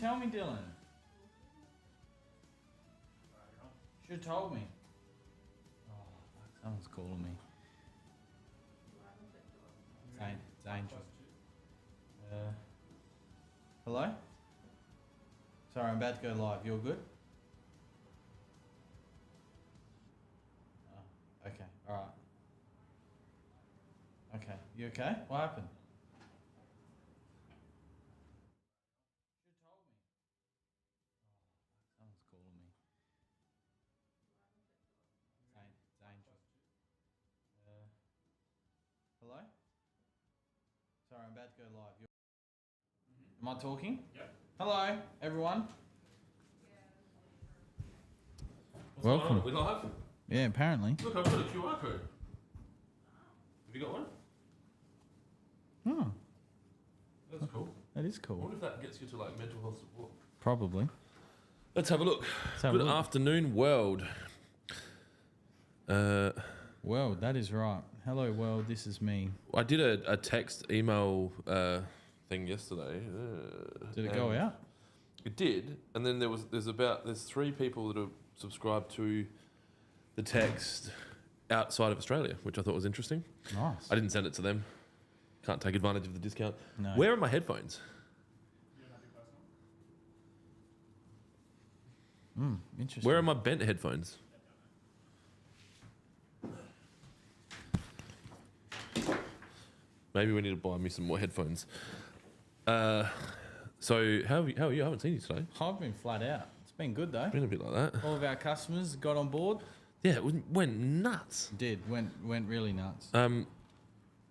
tell me, Dylan? Should have told me. Oh, fuck, someone's calling me. It's Angel. Hello? Sorry, I'm about to go live. You're good? Oh, okay, alright. Okay, you okay? What happened? Should have told me. Oh, someone's calling me. It's Angel. Hello? Sorry, I'm about to go live. Am I talking? Yep. Hello, everyone. What's Welcome. Going on? We live? Yeah, apparently. Look, I've got a QR code. Have you got one? Oh, That's cool. that is I cool. wonder if that gets you to like mental health support. Probably. Let's have a look. Let's have a Good look. afternoon, world. World, that is right. Hello, world. This is me. I did a text email thing yesterday. Did it go out? It did, and then there's 3 people that have subscribed to the text outside of Australia, which I thought was interesting. Nice. I didn't send it to them. Can't take advantage of the discount. No. Where are my headphones? Interesting. Where are my bent headphones? Maybe we need to buy me some more headphones. So how are you? I haven't seen you today. I've been flat out. It's been good though. Been a bit like that. All of our customers got on board. Yeah, it went nuts. Went really nuts.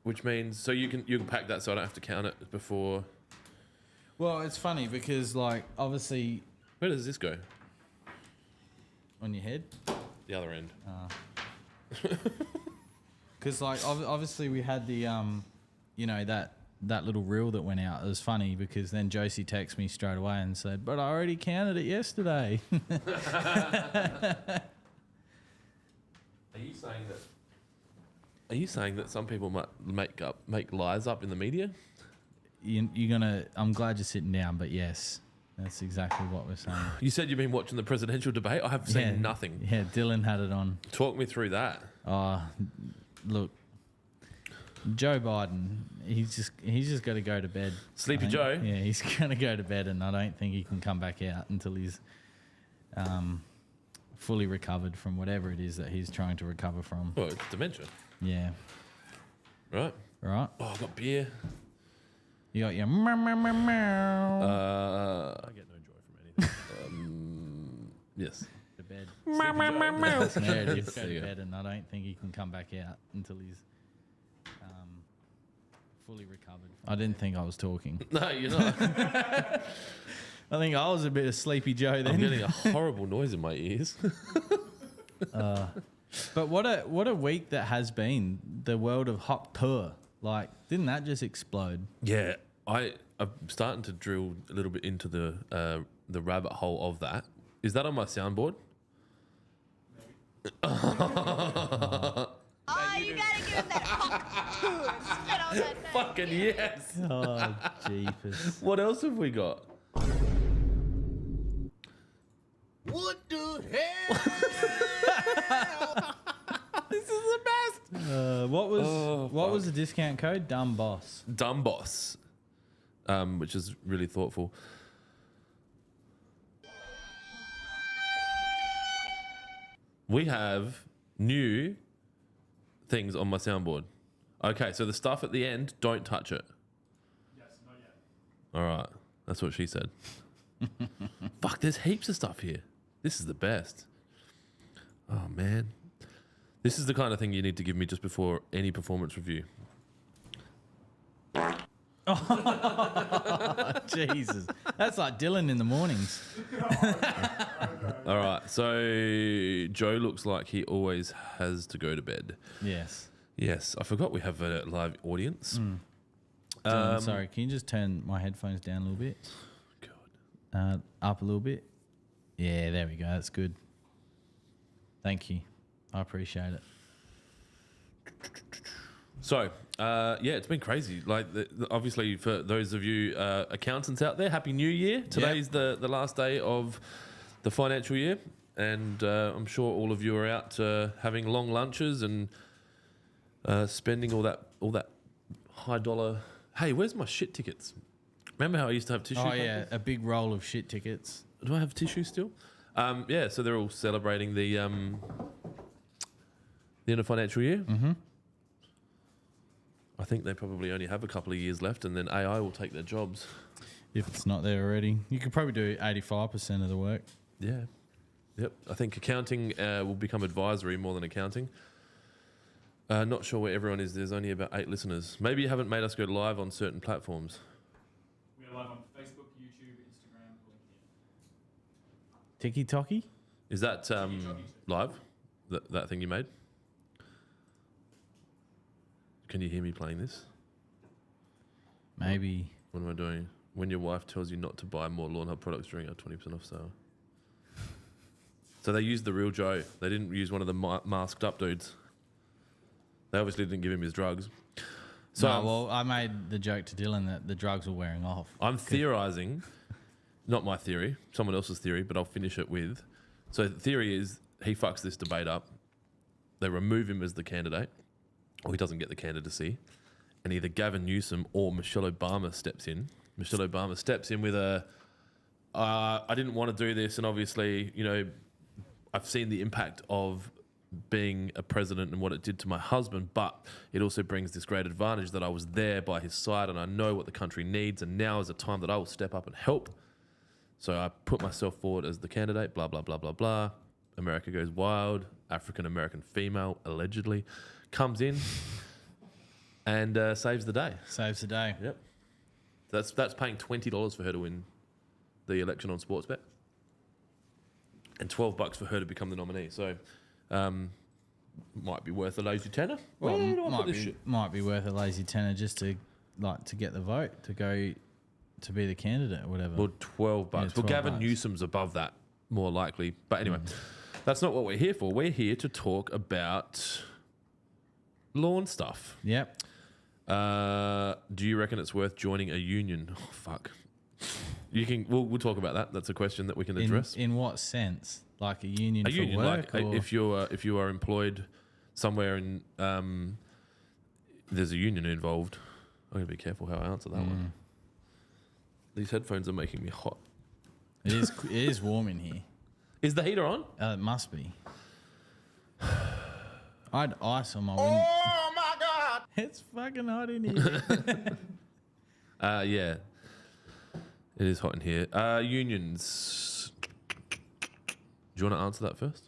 Which means so you can pack that so I don't have to count it before. Well, it's funny because like obviously Where does this go? on your head. The other end. Because like obviously we had the you know that little reel that went out. It was funny because then Jonesy texted me straight away and said, "But I already counted it yesterday." Are you saying that some people might make lies up in the media? You're gonna. I'm glad you're sitting down, but yes, that's exactly what we're saying. You said you've been watching the presidential debate. I have seen nothing. Yeah, Dylan had it on. Talk me through that. Look, Joe Biden. He's just got to go to bed. Sleepy Joe. Yeah, he's gonna go to bed, and I don't think he can come back out until he's fully recovered from whatever it is that he's trying to recover from. Oh, it's dementia. Yeah. Right. Right. Oh, I've got beer. You got your meow, meow, meow, meow. I get no joy from anything. Yes. To bed. Meow, meow, meow, meow. There it is. Go There you to go. bed, and I don't think he can come back out until he's fully recovered. I didn't think I was talking. No, you're not. I think I was a bit of Sleepy Joe then. I'm getting a horrible noise in my ears. But what a week that has been. The world of hot tour. Like, didn't that just explode? Yeah, I'm starting to drill a little bit into the rabbit hole of that. Is that on my soundboard? Oh, you gotta give him that hot tour and spit on that thing. Fucking yes. Oh, jeepers. What else have we got? What the hell? This is the best. What was the discount code? Dumb Boss. Dumb Boss, which is really thoughtful. We have new things on my soundboard. Okay, so the stuff at the end, don't touch it. Yes, not yet. All right, that's what she said. Fuck, there's heaps of stuff here. This is the best. Oh, man. This is the kind of thing you need to give me just before any performance review. Jesus. That's like Dylan in the mornings. All right, so Joe looks like he always has to go to bed. Yes. Yes, I forgot we have a live audience. Dylan, sorry, can you just turn my headphones down a little bit? God. Up a little bit? Yeah, there we go. That's good. Thank you. I appreciate it. So, it's been crazy. Like, obviously, for those of you accountants out there, Happy New Year. Today's the last day of the financial year, and I'm sure all of you are out having long lunches and spending all that high dollar. Hey, where's my shit tickets? Remember how I used to have tissue? Oh, papers? yeah, a big roll of shit tickets. Do I have tissue still? So they're all celebrating the end of financial year. Mm-hmm. I think they probably only have a couple of years left, and then AI will take their jobs. If it's not there already. You could probably do 85% of the work. Yeah. Yep. I think accounting will become advisory more than accounting. Not sure where everyone is. There's only about 8 listeners. Maybe you haven't made us go live on certain platforms. We are live on Facebook, YouTube, Instagram, LinkedIn. Tiki-toki? Is that live? That thing you made? Can you hear me playing this? Maybe. What am I doing? When your wife tells you not to buy more Lawnhub products during our 20% off sale. So they used the real Joe. They didn't use one of the masked up dudes. They obviously didn't give him his drugs. So No, well, I made the joke to Dylan that the drugs were wearing off. I'm theorising, not my theory, someone else's theory, but I'll finish it with. So the theory is he fucks this debate up. They remove him as the candidate, or he doesn't get the candidacy, and either Gavin Newsom or Michelle Obama steps in. Michelle Obama steps in with I didn't want to do this, and obviously, I've seen the impact of being a president and what it did to my husband, but it also brings this great advantage that I was there by his side and I know what the country needs, and now is a time that I will step up and help. So I put myself forward as the candidate, blah, blah, blah, blah, blah. America goes wild. African-American female, allegedly, comes in and saves the day. Saves the day. Yep. That's paying $20 for her to win the election on Sportsbet, and $12 for her to become the nominee. So, might be worth a lazy tenner. Well, Where do I put this shit? might be worth a lazy tenner just to get the vote, to go to be the candidate or whatever. Well, $12. Yeah, Well, Gavin $12. Newsom's above that, more likely. But anyway, that's not what we're here for. We're here to talk about lawn stuff. Yep. Do you reckon it's worth joining a union? Oh, fuck. We'll talk about that. That's a question that we can address. In what sense? Like a union A for union, work? like or? if you are employed somewhere and there's a union involved. I'm gonna be careful how I answer that one. These headphones are making me hot. It is warm in here. Is the heater on? It must be. I had ice on my window. Oh my God! It's fucking hot in here. Yeah. It is hot in here. Unions. Do you want to answer that first?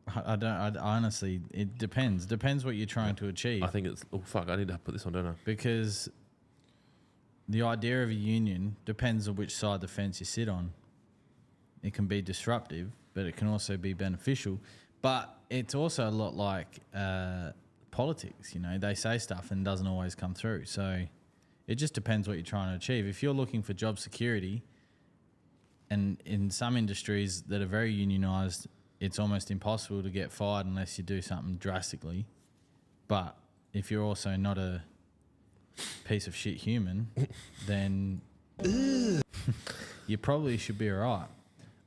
I don't. I honestly, it depends. Depends what you're trying to achieve. I think it's. Oh fuck! I need to put this on, don't I? Because the idea of a union depends on which side of the fence you sit on. It can be disruptive, but it can also be beneficial. But it's also a lot like politics. They say stuff and doesn't always come through. So it just depends what you're trying to achieve. If you're looking for job security, and in some industries that are very unionised, it's almost impossible to get fired unless you do something drastically. But if you're also not a piece of shit human, then you probably should be all right.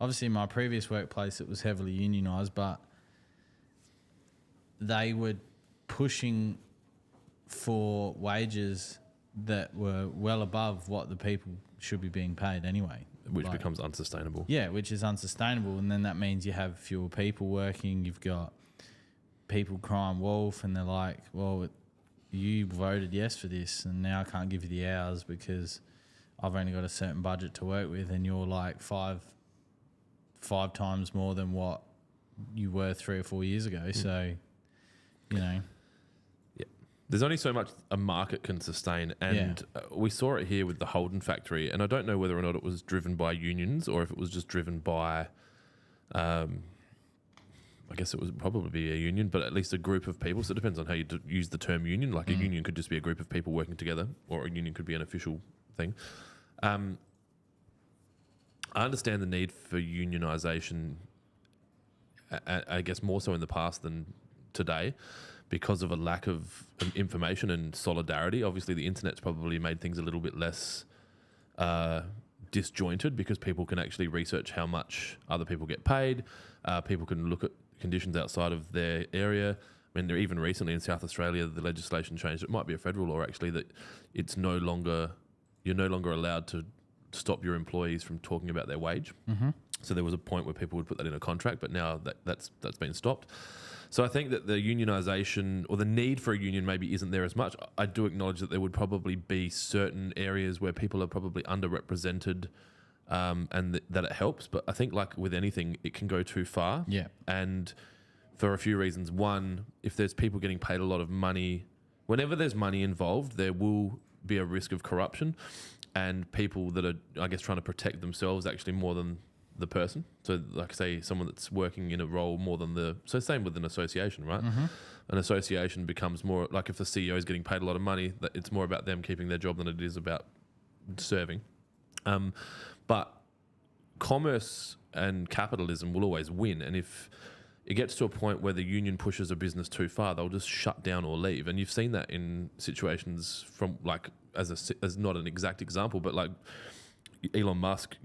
Obviously, in my previous workplace, it was heavily unionised, but they were pushing for wages that were well above what the people should be being paid anyway. Which becomes unsustainable. Yeah, which is unsustainable, and then that means you have fewer people working. You've got people crying wolf, and they're like, well, you voted yes for this, and now I can't give you the hours because I've only got a certain budget to work with, and you're like five times more than what you were 3 or 4 years ago. So, Yeah. There's only so much a market can sustain, and we saw it here with the Holden factory, and I don't know whether or not it was driven by unions or if it was just driven by, I guess it was probably be a union, but at least a group of people. So it depends on how you use the term union. Like a union could just be a group of people working together, or a union could be an official thing. I understand the need for unionisation I guess more so in the past than today, because of a lack of information and solidarity. Obviously, the internet's probably made things a little bit less disjointed because people can actually research how much other people get paid. People can look at conditions outside of their area. I mean, even recently in South Australia, the legislation changed. It might be a federal law actually that you're no longer allowed to stop your employees from talking about their wage. Mm-hmm. So there was a point where people would put that in a contract, but now that's been stopped. So I think that the unionisation or the need for a union maybe isn't there as much. I do acknowledge that there would probably be certain areas where people are probably underrepresented, and that it helps. But I think, like with anything, it can go too far. Yeah. And for a few reasons. One, if there's people getting paid a lot of money, whenever there's money involved, there will be a risk of corruption, and people that are, I guess, trying to protect themselves actually more than the person. So like say someone that's working in a role more than so same with an association, right? Mm-hmm. An association becomes more like if the CEO is getting paid a lot of money, that it's more about them keeping their job than it is about serving. But commerce and capitalism will always win. And if it gets to a point where the union pushes a business too far, they'll just shut down or leave. And you've seen that in situations from like, as not an exact example, but like Elon Musk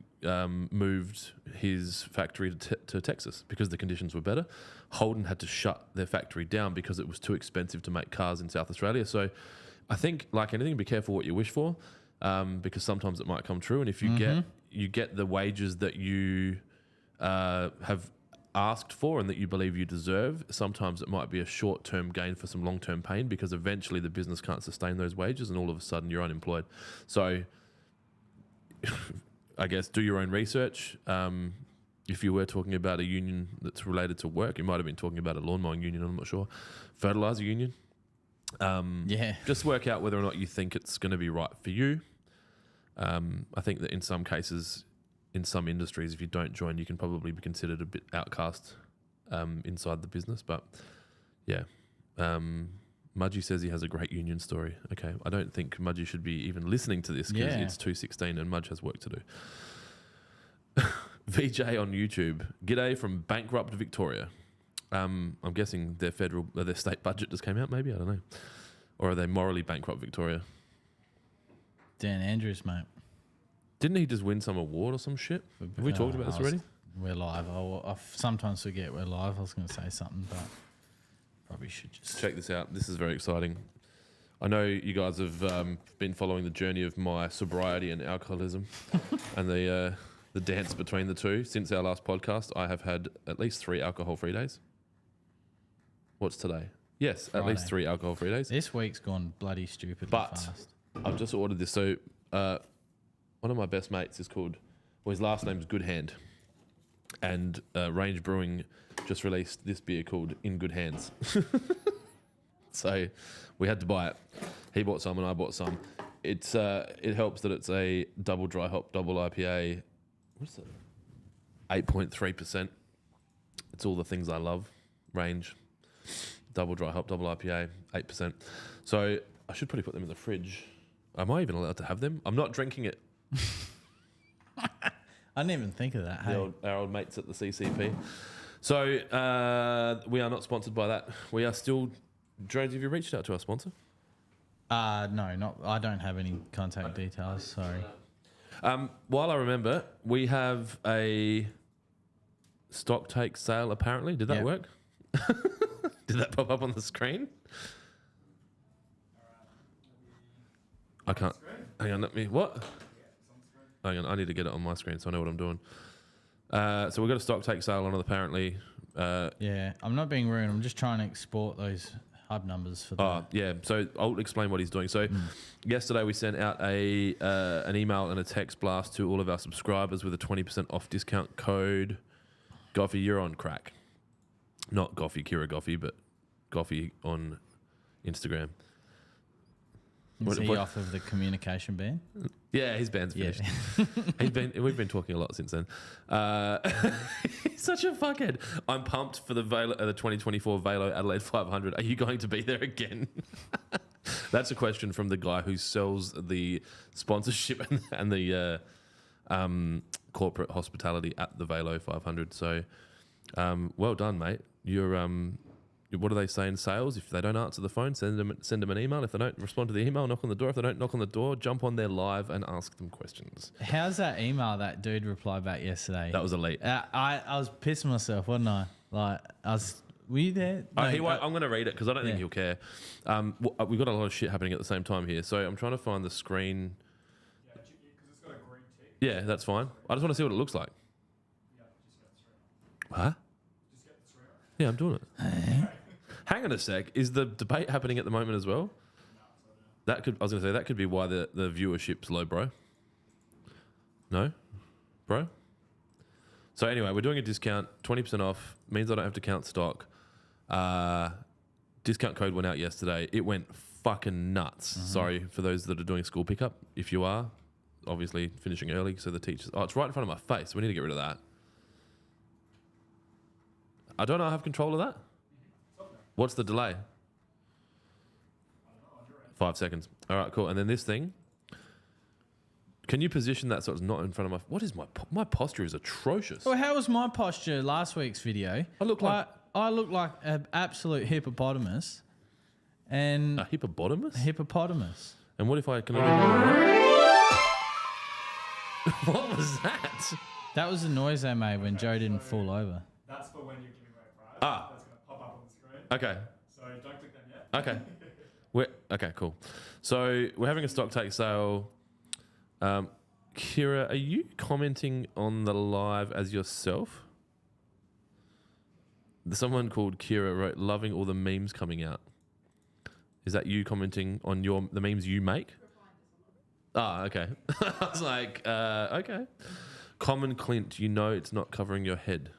moved his factory to Texas because the conditions were better. Holden had to shut their factory down because it was too expensive to make cars in South Australia. So I think, like anything, be careful what you wish for, because sometimes it might come true. And if you get the wages that you have asked for and that you believe you deserve, sometimes it might be a short-term gain for some long-term pain, because eventually the business can't sustain those wages and all of a sudden you're unemployed. So I guess do your own research. If you were talking about a union that's related to work, you might have been talking about a lawn mowing union, I'm not sure. Fertilizer union. Just work out whether or not you think it's going to be right for you. I think that in some cases, in some industries, if you don't join, you can probably be considered a bit outcast inside the business. But yeah, Mudgy says he has a great union story. Okay, I don't think Mudgy should be even listening to this because it's 2:16 and Mudge has work to do. VJ on YouTube. G'day from bankrupt Victoria. I'm guessing their state budget just came out. Maybe, I don't know. Or are they morally bankrupt Victoria? Dan Andrews, mate. Didn't he just win some award or some shit? Have we talked about this already? We're live. I sometimes forget we're live. I was going to say something, but probably should just check this out. This is very exciting. I know you guys have been following the journey of my sobriety and alcoholism and the dance between the two. Since our last podcast, I have had at least 3 alcohol-free days. What's today? Yes, Friday. At least 3 alcohol-free days. This week's gone bloody stupidly fast. I've just ordered this. So one of my best mates is called, well, his last name's Good Hand. And Range Brewing just released this beer called In Good Hands. So we had to buy it. He bought some and I bought some. It helps that it's a double dry hop, double IPA. What's that? 8.3%. It's all the things I love. Range, double dry hop, double IPA, 8%. So I should probably put them in the fridge. Am I even allowed to have them? I'm not drinking it. I didn't even think of that. Hey? Our old mates at the CCP. So we are not sponsored by that. We are still... Jones, have you reached out to our sponsor? No, not. I don't have any contact details. Sorry. While I remember, we have a Stocktake sale. Apparently, did that work? Did that pop up on the screen? I can't. Hang on, let me. What? Hang on, I need to get it on my screen so I know what I'm doing. So we've got a Stocktake sale on it apparently. I'm not being rude. I'm just trying to export those hub numbers for the... So I'll explain what he's doing. So yesterday we sent out an email and a text blast to all of our subscribers with a 20% off discount code. Goffy, you're on crack. Not Goffy, Kira Goffy, but Goffy on Instagram. Is he off of the communication ban? Yeah, his band's finished. We've been talking a lot since then. He's such a fuckhead. I'm pumped for the 2024 Velo Adelaide 500. Are you going to be there again? That's a question from the guy who sells the sponsorship and the corporate hospitality at the Velo 500. So Well done, mate. You're what do they say in sales? If they don't answer the phone, send them an email. If they don't respond to the email, knock on the door. If they don't knock on the door, jump on their live and ask them questions. How's that email that dude replied back yesterday? That was elite. I was pissing myself, wasn't I? Like, were you there? No, I'm going to read it because I don't think Yeah. he'll care. We've got a lot of shit happening at the same time here. So I'm trying to find the screen. Yeah, because it's got a green tick. Yeah, that's fine. I just want to see what it looks like. Yeah, just get the screen. Huh? Just get the screen. Yeah, I'm doing it. Hang on a sec. Is the debate happening at the moment as well? I was going to say that could be why the viewership's low, bro. No, bro. So anyway, we're doing a discount, 20% off. Means I don't have to count stock. Discount code went out yesterday. It went fucking nuts. Sorry for those that are doing school pickup. If you are, obviously finishing early, so the teachers. Oh, it's right in front of my face. We need to get rid of that. I don't know. I have control of that. What's the delay? 5 seconds. All right, cool. And then this thing. Can you position that so it's not in front of my... What is my posture is atrocious. Well, how was my posture last week's video? I look like an absolute hippopotamus. And a hippopotamus? hippopotamus. And what if I can... What was that? That was the noise they made when Joe didn't fall over. That's for when you're giving away a prize. Ah. That's going to pop up on the screen. Okay. So don't click that yet. Okay. Okay, cool. So we're having a Stocktake sale. Kira, are you commenting on the live as yourself? Someone called Kira wrote, loving all the memes coming out. Is that you commenting on the memes you make? Ah, okay. I was like, okay. Common Clint, you know it's not covering your head.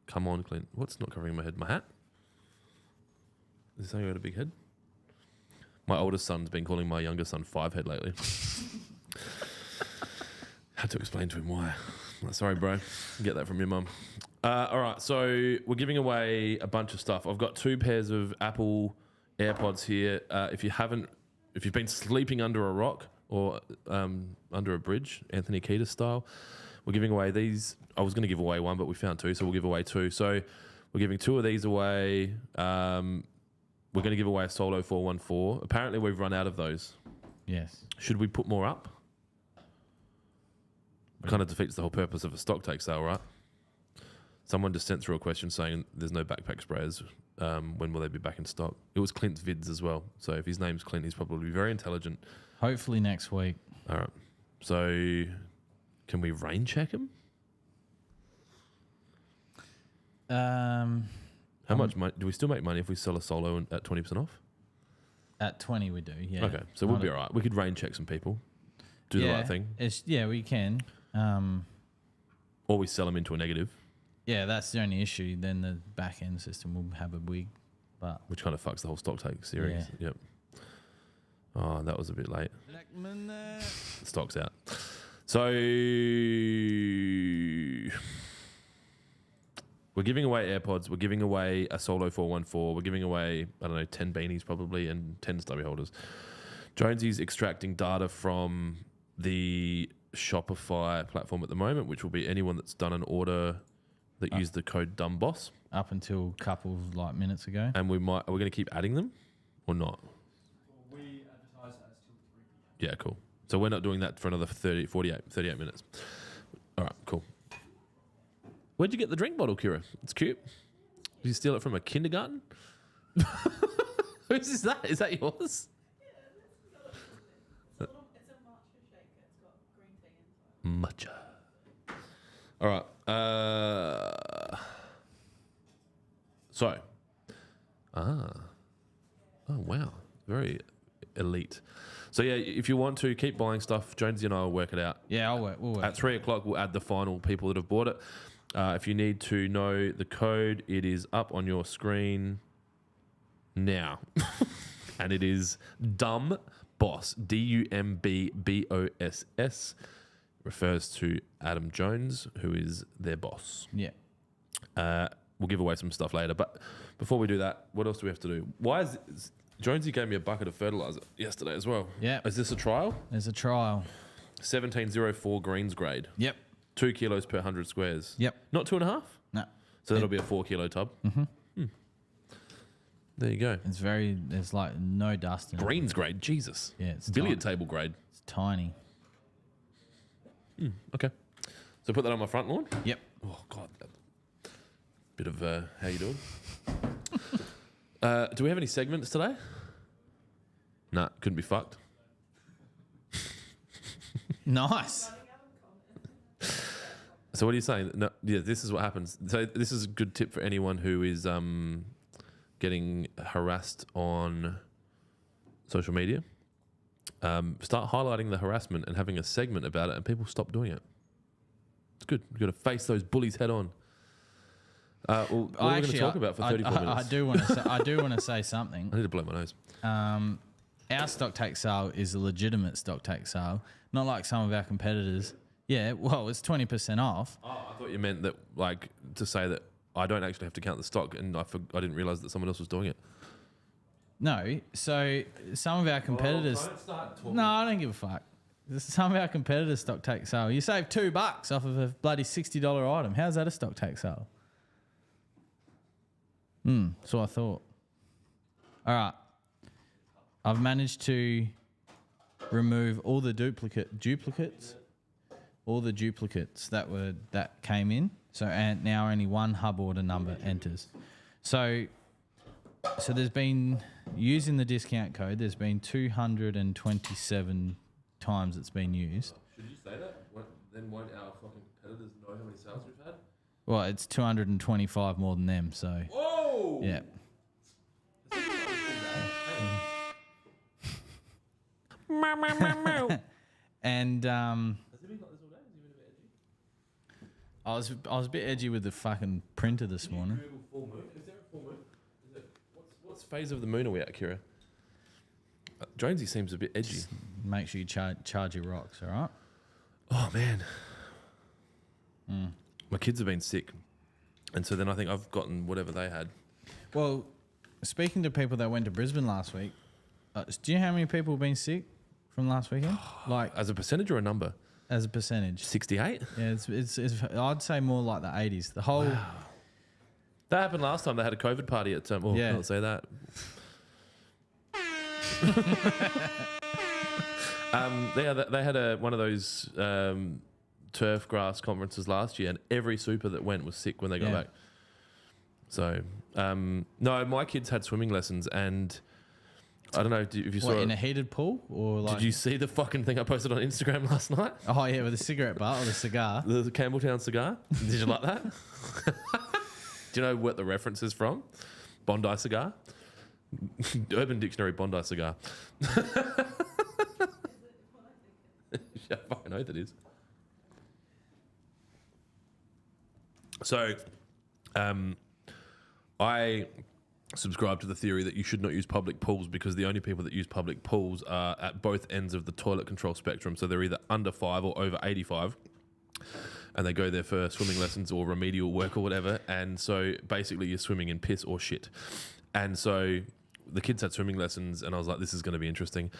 Come on, Clint. What's not covering my head? My hat? Is this how you got a big head? My oldest son's been calling my younger son Five Head lately. Had to explain to him why. Sorry, bro. Get that from your mum. All right, so we're giving away a bunch of stuff. I've got 2 pairs of Apple AirPods here. If you've been sleeping under a rock or under a bridge, Anthony Kiedis style, we're giving away these. I was going to give away one, but we found 2, so we'll give away 2. So we're giving 2 of these away. We're going to give away a Solo 414. Apparently, we've run out of those. Yes. Should we put more up? Kind of defeats the whole purpose of a Stocktake sale, right? Someone just sent through a question saying there's no backpack sprayers. When will they be back in stock? It was Clint's vids as well. So if his name's Clint, he's probably very intelligent. Hopefully next week. All right. So can we rain check him? How much money do we still make money if we sell a Solo at 20% off? At 20 we do, yeah. Okay, so we'll be all right. We could rain check some people, do the right thing, we can. or we sell them into a negative, Yeah, that's the only issue. Then the back end system will have a wig, but which kind of fucks the whole Stocktake series. Yeah. Yep. Oh, that was a bit late. Stock's out. So we're giving away AirPods. We're giving away a Solo 414. We're giving away, 10 beanies probably and 10 stubby holders. Jonesy's extracting data from the Shopify platform at the moment, which will be anyone that's done an order that used the code DUMBOSS. up until a couple of minutes ago. And are we going to keep adding them or not? Well, we advertise as till 3 p.m. Yeah, cool. So we're not doing that for another 38 minutes. All right, cool. Where'd you get the drink bottle, Kira? It's cute. Did you steal it from a kindergarten? Whose is that? Is that yours? It's a matcha shaker. It's got green tea inside. Matcha. All right. Oh, wow. Very elite. So, yeah, if you want to keep buying stuff, Jonesy and I will work it out. Yeah, we'll work. At 3 o'clock, we'll add the final people that have bought it. If you need to know the code, it is up on your screen now. And it is DUMBOSS. DUMBBOSS. Refers to Adam Jones, who is their boss. Yeah. We'll give away some stuff later. But before we do that, what else do we have to do? Why is Jonesy gave me a bucket of fertilizer yesterday as well. Yeah. Is this a trial? There's a trial. 1704 greens grade. Yep. 2 kilos per 100 squares. Yep. Not 2.5? No. So that'll be a 4 kilo tub. Mm-hmm. There you go. There's like no dust in it. Greens grade, Jesus. Yeah, it's billiard tiny. table grade. It's tiny. Okay. So put that on my front lawn. Yep. Oh God. Bit of how you doing? Do we have any segments today? Nah, couldn't be fucked. Nice. So what are you saying? No, yeah, this is what happens. So this is a good tip for anyone who is getting harassed on social media. Start highlighting the harassment and having a segment about it, and people stop doing it. It's good. You've got to face those bullies head on. What are we going to talk about for 34 minutes? I do want to say something. I need to blow my nose. Our Stocktake sale is a legitimate Stocktake sale, not like some of our competitors. Yeah, well, it's 20% off. Oh, I thought you meant that, like, to say that I don't actually have to count the stock, and I didn't realise that someone else was doing it. No, so some of our competitors. Don't start talking. No, I don't give a fuck. Some of our competitors Stocktake sale. You save $2 off of a bloody $60 item. How's that a Stocktake sale? So I thought. All right. I've managed to remove all the duplicates. All the duplicates that came in. So and now only one hub order number enters. So there's been, using the discount code, there's been 227 times it's been used. Should you say that? Then won't our fucking competitors know how many sales we've had? Well, it's 225 more than them, so Whoa! yeah. And Has it been like this all day? Has it been a bit edgy? I was a bit edgy with the fucking printer this morning. Google full moon. Is there a full moon? What's phase of the moon are we at, Kira? Jonesy seems a bit edgy. Just make sure you charge your rocks, all right? Oh man, my kids have been sick, and so then I think I've gotten whatever they had. Well, speaking to people that went to Brisbane last week, do you know how many people have been sick from last weekend? Like As a percentage or a number? as a percentage? 68. Yeah, it's I'd say more like the 80s. The whole That happened last time. They had a COVID party at Oh, Yeah. can't say that. They had one of those turf grass conferences last year, and every super that went was sick when they got Yeah. back. So no, my kids had swimming lessons, and I don't know if you saw what, in it. a heated pool or like? Did you see the fucking thing I posted on Instagram last night? Oh yeah, with a cigarette butt or the cigar. The Campbelltown cigar. Did you like that? Do you know what the reference is from? Bondi cigar. Urban Dictionary Bondi cigar. Yeah, I fucking oath it is. So, I subscribe to the theory that you should not use public pools because the only people that use public pools are at both ends of the toilet control spectrum. So they're either under 5 or over 85. And they go there for swimming lessons or remedial work or whatever. And so basically you're swimming in piss or shit. And so the kids had swimming lessons and I was like, this is going to be interesting.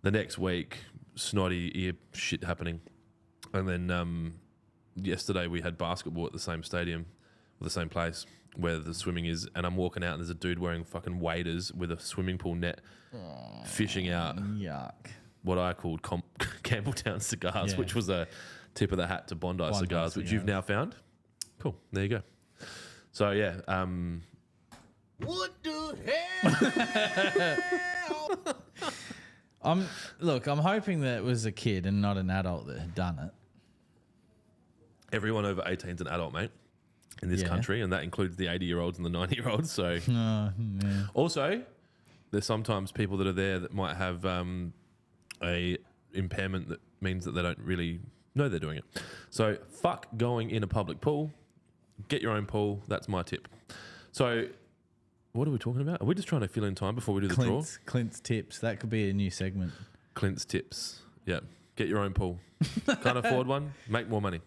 The next week, snotty ear shit happening. And then yesterday we had basketball at the same stadium, or the same place where the swimming is. And I'm walking out and there's a dude wearing fucking waders with a swimming pool net fishing out Yuck. what I called Campbelltown cigars, Yeah. which was a tip of the hat to Bondi cigars, which you've now found. Cool. There you go. So yeah. What the hell? I'm hoping that it was a kid and not an adult that had done it. Everyone over 18 is an adult, mate, in this Yeah. country, and that includes the 80-year-olds and the 90-year-olds. So Yeah. also, there's sometimes people that are there that might have a impairment that means that they don't really know they're doing it. So fuck going in a public pool. Get your own pool. That's my tip. So what are we talking about? Are we just trying to fill in time before we do the draw? Clint's tips. That could be a new segment. Clint's tips. Yeah. Get your own pool. Can't afford one? Make more money.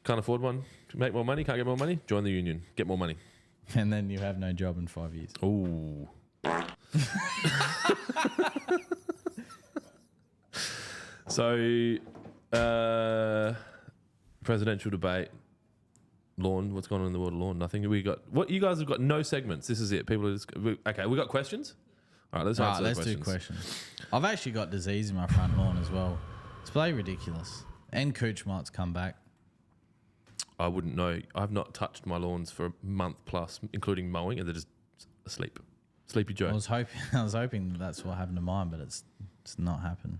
Can't afford one? Make more money? Can't get more money? Join the union. Get more money. And then you have no job in 5 years. Ooh. So, presidential debate lawn. What's going on in the world of lawn? Nothing. We got what you guys have got. No segments. This is it. People are just okay. We got questions. All right, let's answer let's the do questions. I've actually got disease in my front lawn as well. It's bloody ridiculous. And cooch mites come back. I wouldn't know. I've not touched my lawns for a month plus, including mowing, and they're just asleep. Sleepy Joe. I was hoping that's what happened to mine, but it's not happened.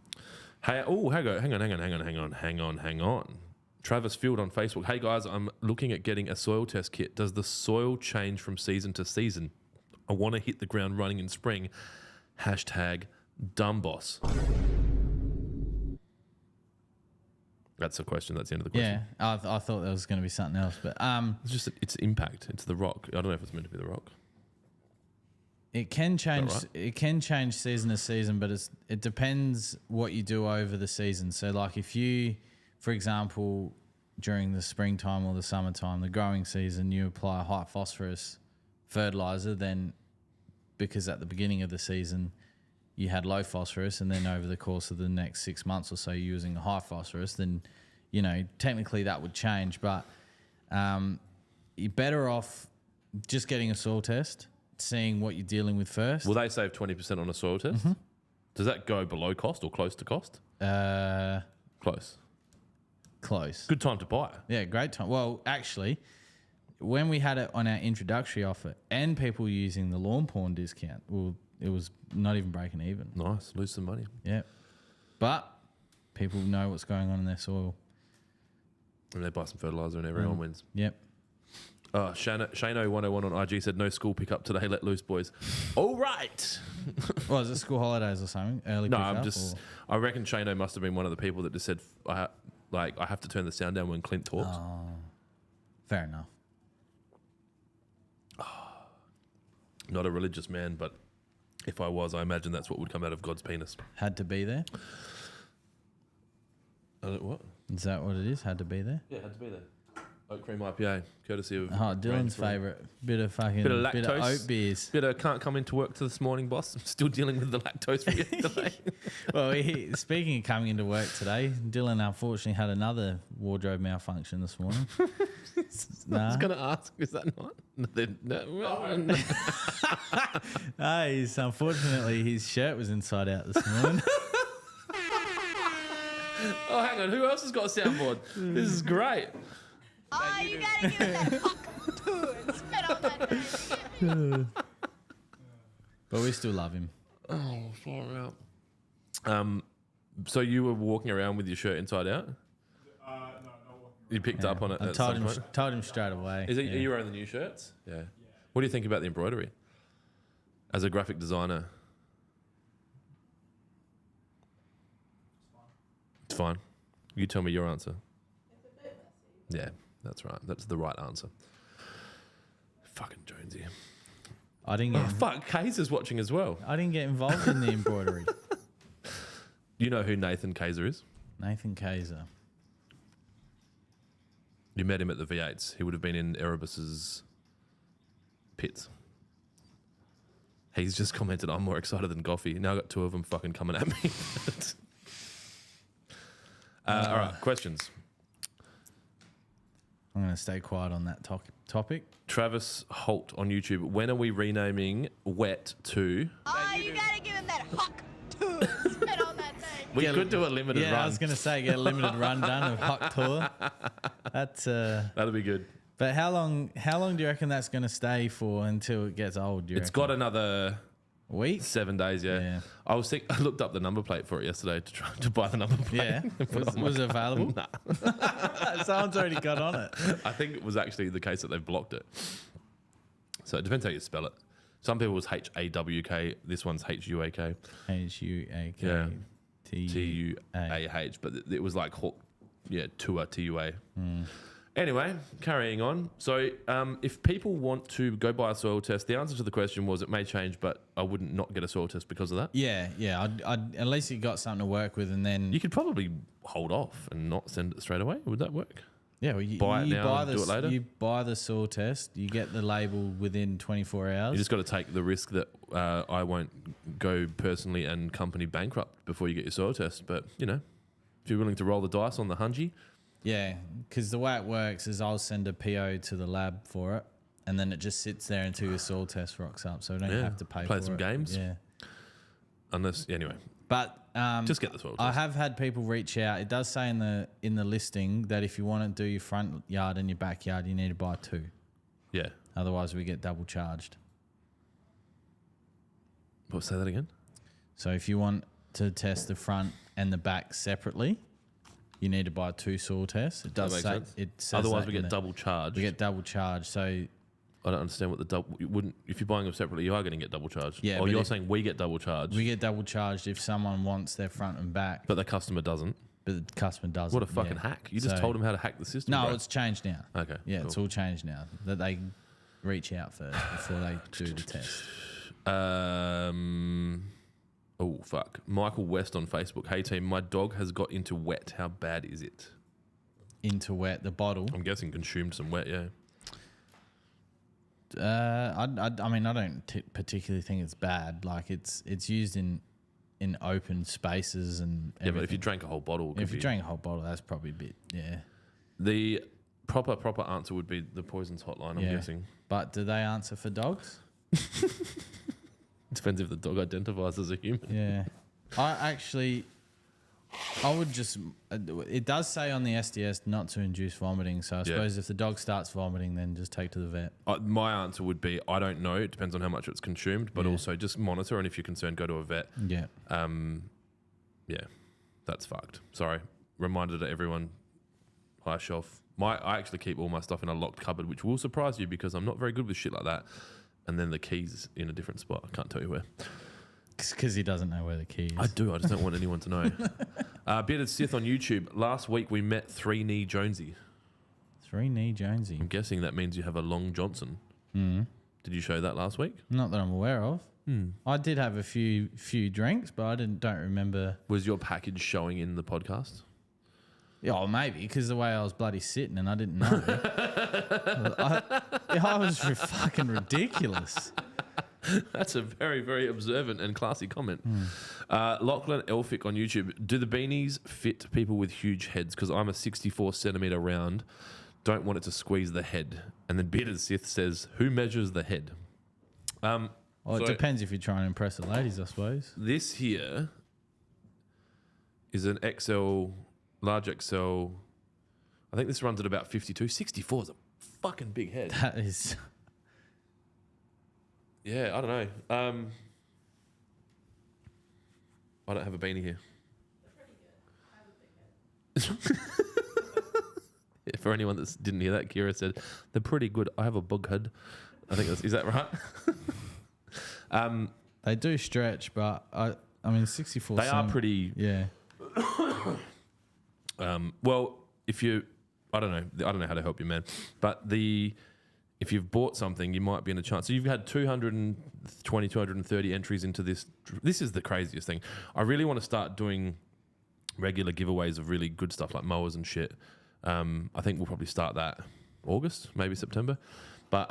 Hey, hang on. Travis Field on Facebook. Hey guys, I'm looking at getting a soil test kit. Does the soil change from season to season? I want to hit the ground running in spring. #dumbboss. That's a question. That's the end of the question. Yeah, I thought there was going to be something else, but It's just its impact. It's the rock. I don't know if it's meant to be the rock. it can change. right? It can change season to season, but it depends what you do over the season. So, like if you, for example, during the springtime or the summertime, the growing season, you apply high phosphorus fertilizer, then because at the beginning of the season you had low phosphorus, and then over the course of the next 6 months or so you're using a high phosphorus, then technically that would change. But you're better off just getting a soil test, seeing what you're dealing with first. Will they save 20% on a soil test? Mm-hmm. Does that go below cost or close to cost? Close. Close. Good time to buy. Yeah, great time. Well, actually, when we had it on our introductory offer and people using the lawn porn discount, well, it was not even breaking even. Nice. Lose some money. Yeah. But people know what's going on in their soil. And they buy some fertilizer and everyone wins. Yep. Shano101 on IG said, no school pickup today. Let loose, boys. All right. Well, is it school holidays or something? Early No, pickup, I'm just. I reckon Shano must have been one of the people that just said, I have to turn the sound down when Clint talks. Fair enough. Not a religious man, but if I was, I imagine that's what would come out of God's penis. Had to be there? What? Is that what it is? Had to be there? Yeah, had to be there. Oat cream IPA, courtesy of. Oh, Dylan's favourite. Bit of fucking. Bit of lactose. oat beers. Bit of can't come into work to this morning, boss. I'm still dealing with the lactose from yesterday. Well, speaking of coming into work today, Dylan unfortunately had another wardrobe malfunction this morning. I was going to ask, is that not? No. Unfortunately, his shirt was inside out this morning. Oh, hang on. Who else has got a soundboard? This is great. Oh, you gotta give it that fuck too and spit on that thing. But we still love him. Oh, far out. So you were walking around with your shirt inside out? No, not walking. You picked up on it I at told some point? him straight away. Are you wearing the new shirts? Yeah. What do you think about the embroidery? As a graphic designer? It's fine. You tell me your answer. It's a bit messy. Yeah, that's right. That's the right answer. Fucking Jonesy. I didn't get. Fuck, Kayser's watching as well. I didn't get involved in the embroidery. You know who Nathan Kayser is? Nathan Kayser. You met him at the V8s. He would have been in Erebus's pits. He's just commented, I'm more excited than Goffy. Now I've got two of them fucking coming at me. All right, questions. I'm going to stay quiet on that topic. Travis Holt on YouTube. When are we renaming Wet to? Oh, you gotta give him that huck too and spit on that thing. We could do a limited run. I was going to say get a limited run done of Huck Tour. That's That'll be good. But how long do you reckon that's going to stay for until it gets old? It's got another week. 7 days. Yeah. I looked up the number plate for it yesterday to try to buy the number plate. Yeah, was it available? Nah. Someone's already got on it. I think it was actually the case that they've blocked it. So it depends how you spell it. Some people was HAWK. This one's HUAK. HUAK. Yeah. TUAH. TUAH. But it was like TUA TUA. Anyway, carrying on. So if people want to go buy a soil test, the answer to the question was it may change, but I wouldn't not get a soil test because of that. Yeah. I'd at least you got something to work with, and then You could probably hold off and not send it straight away. Would that work? yeah, well, you buy it now buy and do it later? You buy the soil test, you get the label within 24 hours. You just got to take the risk that I won't go personally and company bankrupt before you get your soil test. But, if you're willing to roll the dice on the hungy, Yeah, because the way it works is I'll send a PO to the lab for it, and then it just sits there until your soil test rocks up, so I don't Yeah. have to pay Play for some it. games. Yeah. Unless, anyway, But just get the soil I test. have had people reach out. It does say in the listing that if you want to do your front yard and your backyard, you need to buy 2. Yeah. Otherwise, we get double charged. What, say that again? So if you want to test the front and the back separately, you need to buy 2 soil tests. It does makes say sense. it says Otherwise, that we in get the- double charged. We get double charged. So I don't understand what the double. You wouldn't if you're buying them separately. You are going to get double charged. Yeah, Or but you're if- saying we get double charged, we get double charged if someone wants their front and back, but the customer doesn't. but the customer doesn't. What a fucking yeah. hack! You just So- told them how to hack the system. No, bro. it's changed now. Okay. Yeah, cool. it's all changed now. That they reach out first before they do the test. Oh fuck! Michael West on Facebook. Hey team, my dog has got into wet. How bad is it? Into wet, the bottle. I'm guessing consumed some wet. Yeah. I mean, I don't particularly think it's bad. Like it's used in open spaces and Yeah, but if you everything. drank a whole bottle, it could if you be- drank a whole bottle, that's probably a bit, yeah. the proper answer would be the poisons hotline. I'm Yeah. guessing. But do they answer for dogs? Depends if the dog identifies as a human. Yeah. I would just, it does say on the SDS not to induce vomiting. So I suppose if the dog starts vomiting, then just take to the vet. My answer would be I don't know. It depends on how much it's consumed, but Yeah. also just monitor. And if you're concerned, go to a vet. Yeah. Yeah, that's fucked. Sorry. Reminder to everyone. High shelf. I actually keep all my stuff in a locked cupboard, which will surprise you because I'm not very good with shit like that. And then the keys in a different spot. I can't tell you where. Because he doesn't know where the key is. I do. I just don't want anyone to know. Bearded Sith on YouTube. Last week we met 3-knee Jonesy. 3-knee Jonesy. I'm guessing that means you have a long Johnson. Mm. Did you show that last week? Not that I'm aware of. I did have a few drinks, but I don't remember. Was your package showing in the podcast? Yeah, oh, maybe because the way I was bloody sitting and I didn't know. I was fucking ridiculous. That's a very, very observant and classy comment. Lachlan Elphick on YouTube. Do the beanies fit people with huge heads? Because I'm a 64 centimetre round. Don't want it to squeeze the head. And then Bearded Sith says, who measures the head? Well, it depends if you're trying to impress the ladies, I suppose. This here is an XL, large XL. I think this runs at about 52. 64 is a fucking big head. That is. Yeah, I don't know. I don't have a beanie here. Yeah, for anyone that didn't hear that, Kira said, they're pretty good. I have a bug head. I think is that right? They do stretch, but I mean, 64. They are pretty. Yeah. Well, if you, I don't know how to help you, man. But if you've bought something, you might be in a chance. So you've had 220, 230 entries into this. This is the craziest thing. I really want to start doing regular giveaways of really good stuff like mowers and shit. I think we'll probably start that August, maybe September. But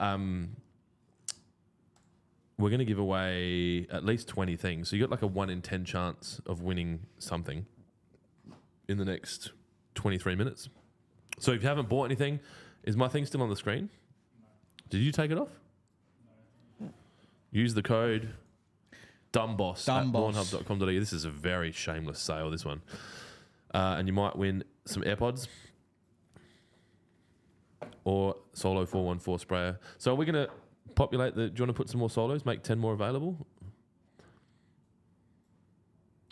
we're going to give away at least 20 things. So you got like a 1 in 10 chance of winning something in the next 23 minutes. So if you haven't bought anything, is my thing still on the screen? Did you take it off? Use the code DUMBOSS at Dumbboss. lawnhub.com.au. This is a very shameless sale, this one. And you might win some AirPods or Solo 414 sprayer. So are we going to populate do you want to put some more Solos, make 10 more available?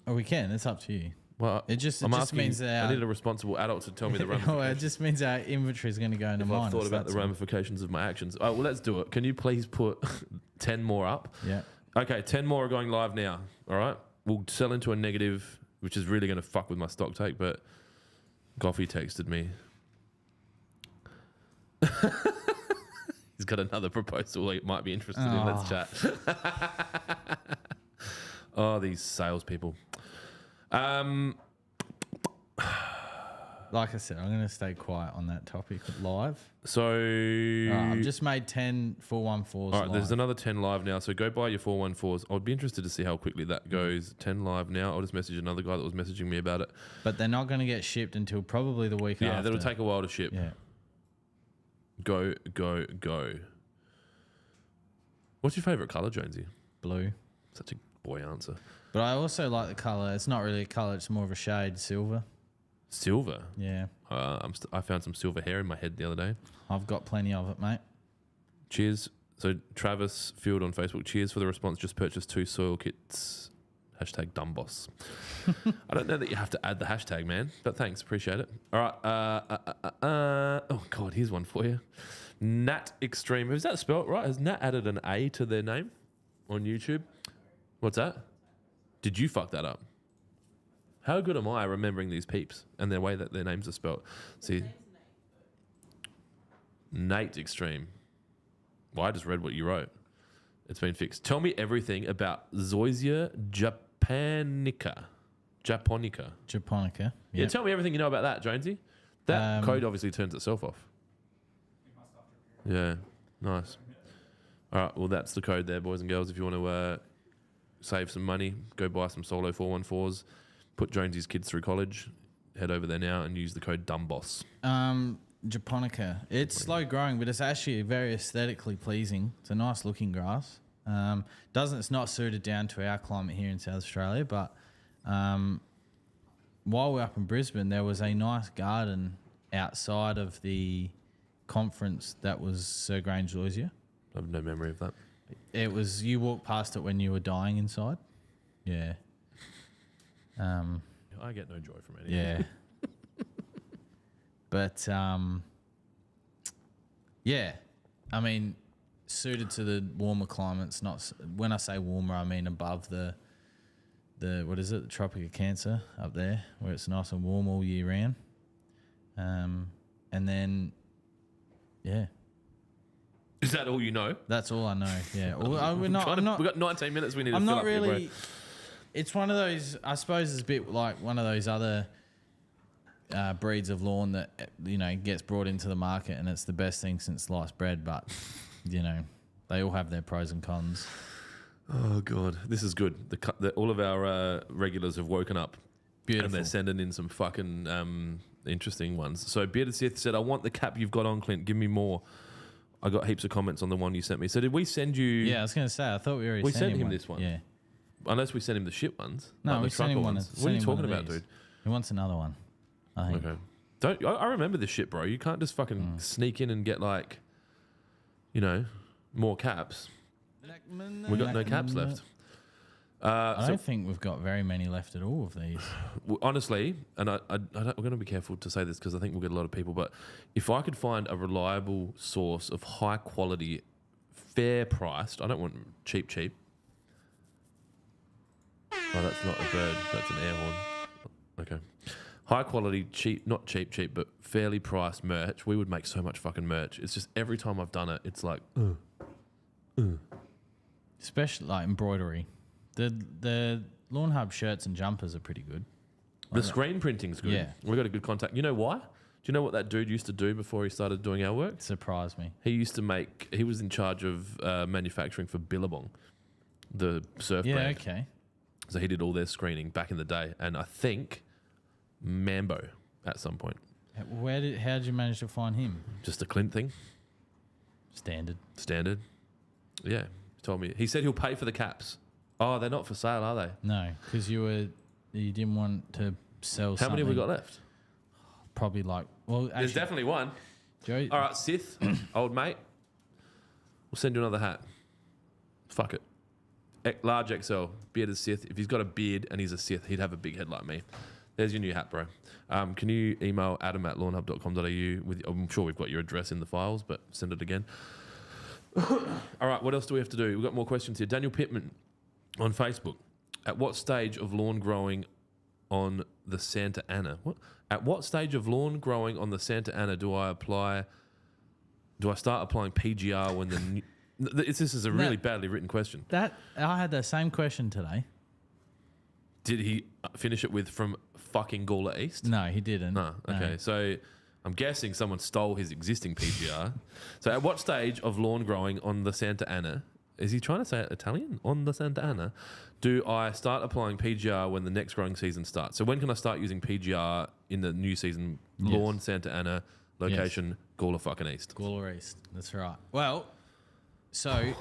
Oh, we can. It's up to you. Well, It just I'm asking, means that I need a responsible adult to tell me the well, ramifications. it just means our inventory is going to go into If minus. I've thought about that's the all. ramifications of my actions. All right, well, let's do it. Can you please put 10 more up? Yeah. Okay, 10 more are going live now. All right. We'll sell into a negative, which is really going to fuck with my stock take, but Goffy texted me. He's got another proposal he might be interested in. Let's chat. Oh, these salespeople. like I said, I'm going to stay quiet on that topic live. So I've just made 10 414s all right, live. there's another 10 live now. So go buy your 414s. I'd be interested to see how quickly that goes. 10 live now. I'll just message another guy that was messaging me about it. But they're not going to get shipped until probably the week after. Yeah, that'll take a while to ship. Yeah. Go. What's your favourite colour, Jonesy? Blue. Such a boy answer. But I also like the colour. It's not really a colour. It's more of a shade, silver. Silver. Yeah. I found some silver hair in my head the other day. I've got plenty of it, mate. Cheers. So Travis Field on Facebook. Cheers for the response. Just purchased 2 soil kits. Hashtag dumbboss. I don't know that you have to add the hashtag, man. But thanks. Appreciate it. All right. Oh, God. Here's one for you. Nat Extreme. Is that spelled right? Has Nat added an A to their name on YouTube? What's that? Did you fuck that up? How good am I remembering these peeps and the way that their names are spelled? See, Nate Extreme. Well, I just read what you wrote. It's been fixed. Tell me everything about Zoysia japonica. Japonica. Yeah, Yep. tell me everything you know about that, Jonesy. That code obviously turns itself off. Yeah, nice. All right, well, that's the code there, boys and girls. If you want to save some money, go buy some solo 414s. Put Jonesy's kids through college. Head over there now and use the code DUMBOSS. Japonica. It's slow growing, but it's actually very aesthetically pleasing. It's a nice looking grass. It's not suited down to our climate here in South Australia, but while we're up in Brisbane, there was a nice garden outside of the conference that was Sir Grange Zoysia. I have no memory of that. It was, you walked past it when you were dying inside. Yeah. I get no joy from any of Yeah. it. But, yeah. I mean, suited to the warmer climates. When I say warmer, I mean above the what is it, the Tropic of Cancer up there, where it's nice and warm all year round. And then, yeah. Is that all you know? That's all I know. Yeah. We've got 19 minutes. We need to I'm fill not up here, really. bro. It's one of those. I suppose it's a bit like one of those other breeds of lawn that gets brought into the market, and it's the best thing since sliced bread. But they all have their pros and cons. Oh God, this is good. All of our regulars have woken up. Beautiful. And they're sending in some fucking interesting ones. So Bearded Sith said, "I want the cap you've got on, Clint. Give me more." I got heaps of comments on the one you sent me. So did we send you? Yeah, I was going to say. I thought we already sent him one. this one. Yeah. Unless we sent him the shit ones. No, like we the sent him trucker one. ones. Sent What are you him one talking of about, these. dude? He wants another one. I think. Okay. I remember this shit, bro. You can't just fucking sneak in and get more caps. We got no caps left. I don't think we've got very many left at all of these. Honestly, and we're going to be careful to say this because I think we'll get a lot of people, but if I could find a reliable source of high quality, fair priced, I don't want cheap. Oh, that's not a bird. That's an air horn. Okay. High quality, cheap, not cheap, but fairly priced merch. We would make so much fucking merch. It's just every time I've done it, it's like, Especially like embroidery. The Lawnhub shirts and jumpers are pretty good. the screen printing's good. Yeah. We got a good contact. You know why? Do you know what that dude used to do before he started doing our work? Surprised me. He was in charge of manufacturing for Billabong, the surf brand. Okay. So he did all their screening back in the day. And I think Mambo at some point. How did you manage to find him? Just a Clint thing. Standard. Yeah. He told me. He said he'll pay for the caps. Oh, they're not for sale, are they? No, because you didn't want to sell. How many have we got left? Probably There's actually, definitely one. Joe, All right, Sith, old mate. We'll send you another hat. Fuck it. Large XL, bearded Sith. If he's got a beard and he's a Sith, he'd have a big head like me. There's your new hat, bro. Can you email adam@lawnhub.com.au with? I'm sure we've got your address in the files, but send it again. All right, what else do we have to do? We've got more questions here. Daniel Pittman on Facebook. At what stage of lawn growing on the Santa Ana? What? At what stage of lawn growing on the Santa Ana do I start applying PGR when the new... This is a really badly written question. I had the same question today. Did he finish it with from fucking Gawler East? No, he didn't. No. Okay. No. So I'm guessing someone stole his existing PGR. So at what stage of lawn growing on the Santa Ana, is he trying to say it Italian? On the Santa Ana, do I start applying PGR when the next growing season starts? So when can I start using PGR in the new season? Lawn, Yes. Santa Ana, location, Gawler fucking East. Gawler East. That's right. Well, so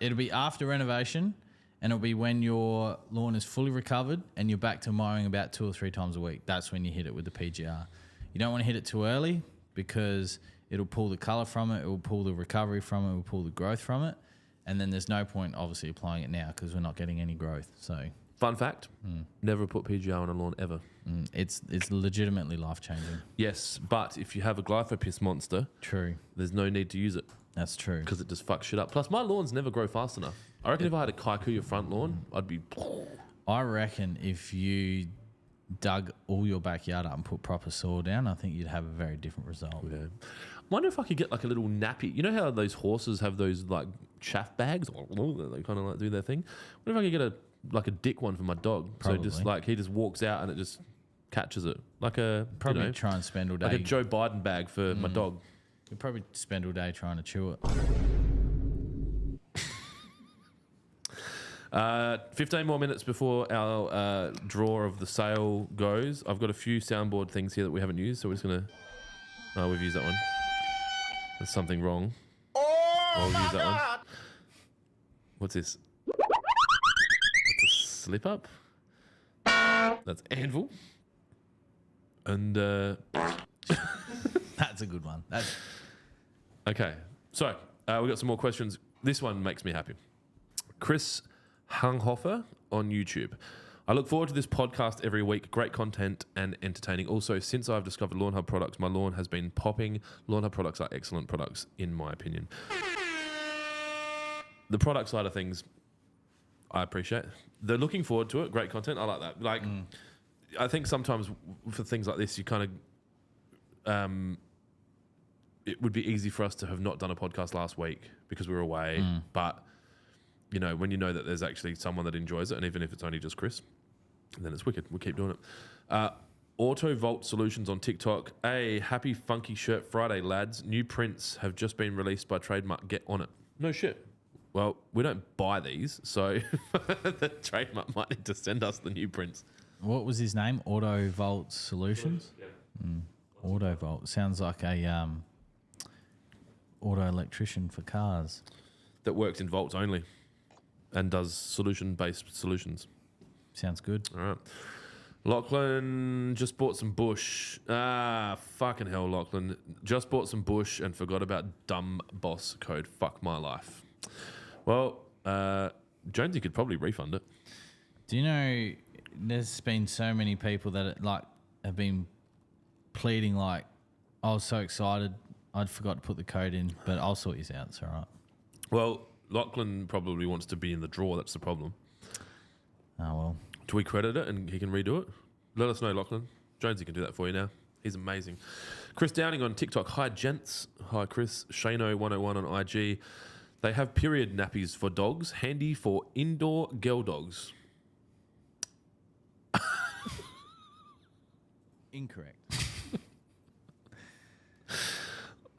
it'll be after renovation, and it'll be when your lawn is fully recovered and you're back to mowing about 2 or 3 times a week. That's when you hit it with the PGR. You don't want to hit it too early because it'll pull the colour from it, it will pull the recovery from it, it will pull the growth from it. And then there's no point, obviously, applying it now because we're not getting any growth. So Fun fact, never put PGR on a lawn ever. it's legitimately life-changing. Yes, but if you have a glyphosate monster, True. there's no need to use it That's true. because it just fucks shit up. Plus, my lawns never grow fast enough. I reckon if I had a Kaikuya front lawn, I'd be... I reckon if you dug all your backyard up and put proper soil down, I think you'd have a very different result. Yeah. Wonder if I could get like a little nappy. You know how those horses have those like chaff bags? They kind of like do their thing. Wonder if I could get a dick one for my dog. Probably. So just like he just walks out and it just catches it. Like a Probably try and spend all day. like a Joe Biden bag for my dog. You'd probably spend all day trying to chew it. 15 more minutes before our draw of the sale goes. I've got a few soundboard things here that we haven't used, so we're just gonna. Oh, we've used that one. There's something wrong. I'll use that one. What's this? That's a slip up. That's anvil. And That's a good one. That's okay. So we got some more questions. This one makes me happy. Chris Hunghofer on YouTube. I look forward to this podcast every week. Great content and entertaining. Also, since I've discovered Lawnhub products, my lawn has been popping. Lawnhub products are excellent products, in my opinion. The product side of things, I appreciate. They're looking forward to it. Great content. I like that. Like, I think sometimes for things like this, you kind of, it would be easy for us to have not done a podcast last week because we were away. But, you know, when you know that there's actually someone that enjoys it, and even if it's only just Chris, then it's wicked. We'll keep doing it. Auto Vault Solutions on TikTok. Hey, happy Funky Shirt Friday, lads. New prints have just been released by Trademark. Get on it. No shit. Well, we don't buy these, so the Trademark might need to send us the new prints. what was his name? Auto Vault Solutions. Auto Vault sounds like a auto electrician for cars. That works in vaults only and does solution-based solutions. Sounds good. All right. Lachlan just bought some bush. Fucking hell, Lachlan. Just bought some bush and forgot about dumb boss code. Fuck my life. Well, Jonesy could probably refund it. Do you know there's been so many people that have been pleading I was so excited I'd forgot to put the code in, but I'll sort you out. It's all right. Well, Lachlan probably wants to be in the draw. That's the problem. Oh, well. Do we credit it and he can redo it? Let us know, Lachlan. Jonesy can do that for you now. He's amazing. Chris Downing on TikTok. Hi, gents. Hi, Chris. Shano101 on IG. They have period nappies for dogs, handy for indoor girl dogs. Incorrect.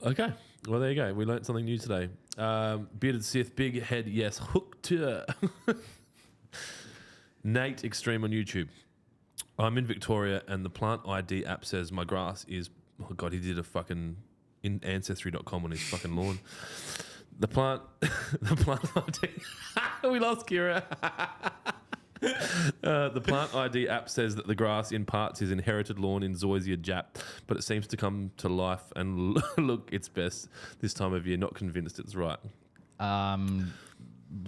Okay. Well, there you go. We learnt something new today. Bearded Sith, big head, yes. Hooked to Nate Extreme on YouTube. I'm in Victoria and the plant ID app says my grass is... Oh, God, he did a fucking... in Ancestry.com on his fucking lawn. The plant ID... We lost Kira. The plant ID app says that the grass in parts is inherited lawn in Zoysia Jap, but it seems to come to life and look its best this time of year. Not convinced it's right.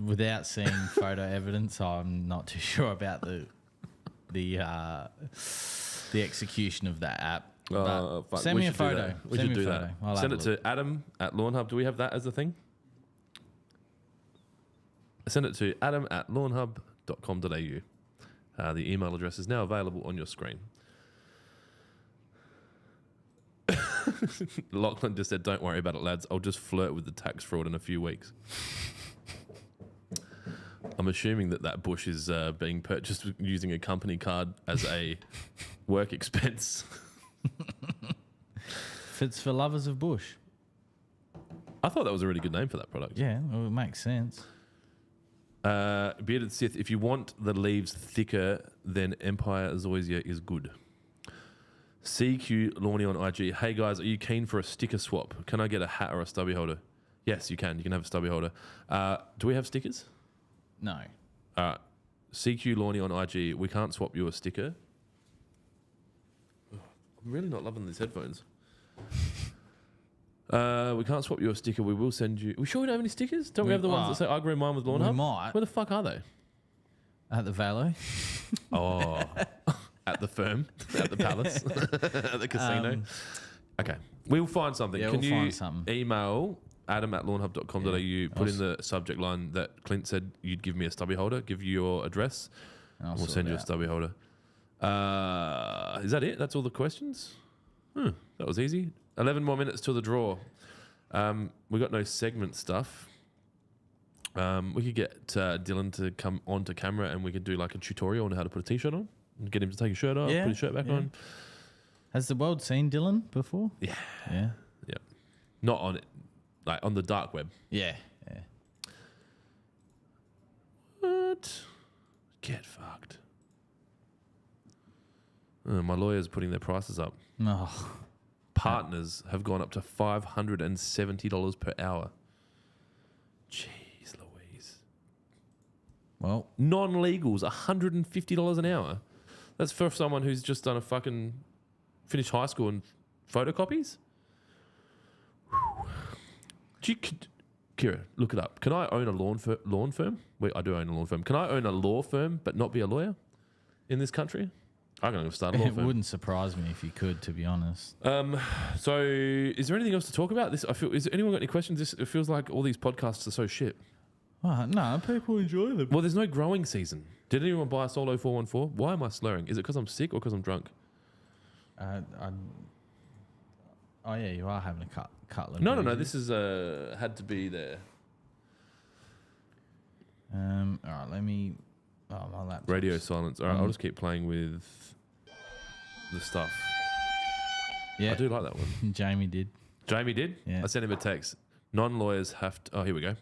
Without seeing photo evidence, I'm not too sure about the execution of that app. Fuck. Send me a photo. We should do that. Send it to Adam at Lawnhub. Do we have that as a thing? Send it to adam@lawnhub.com.au. The email address is now available on your screen. Lachlan just said, don't worry about it, lads. I'll just flirt with the tax fraud in a few weeks. I'm assuming that bush is being purchased using a company card as a work expense. Fits for lovers of bush. I thought that was a really good name for that product. Yeah, well, it makes sense. Bearded Sith, if you want the leaves thicker, then Empire Zoysia is good. CQ Lawny on IG. Hey guys, are you keen for a sticker swap? Can I get a hat or a stubby holder? Yes, you can. You can have a stubby holder. Do we have stickers? No. CQ Lawny on IG. We can't swap you a sticker. I'm really not loving these headphones. We can't swap you a sticker. We will send you. We sure we don't have any stickers? Don't we have the ones that say I grew mine with Lawnhub? We might. Where the fuck are they? At the Valo. Oh, at the firm, at the palace, at the casino. Okay, we'll find something. Yeah, Can we'll you find something. email adam@lawnhub.com.au, put in the subject line that Clint said you'd give me a stubby holder, give you your address, And and we'll send you a stubby holder. Is that it? That's all the questions? That was easy. 11 more minutes till the draw. We got no segment stuff. We could get Dylan to come onto camera and we could do like a tutorial on how to put a t-shirt on and get him to take his shirt off, put his shirt back on. Has the world seen Dylan before? Yeah. Yeah. Yeah. Not on it, like on the dark web. Yeah. Yeah. What? Get fucked. My lawyer's putting their prices up. No. Partners have gone up to $570 per hour. Jeez Louise. Well, Non-legals, $150 an hour. That's for someone who's just done a fucking finished high school and photocopies. Kira, look it up. Can I own a lawn firm? Wait, I do own a lawn firm. Can I own a law firm but not be a lawyer in this country? I'm going to start a law it firm. wouldn't surprise me if you could, to be honest. So, is there anything else to talk about? Is anyone got any questions? It feels like all these podcasts are so shit. Oh, no, people enjoy them. Well, there's no growing season. Did anyone buy a Solo 414? Why am I slurring? Is it because I'm sick or because I'm drunk? Oh yeah, you are having a cutlet. No. This is had to be there. All right, let me. Oh, my laptop. Radio silence. All right, I'll just keep playing with the stuff. Yeah, I do like that one. Jamie did. Jamie did? Yeah. I sent him a text. Non-lawyers have to... Oh, here we go.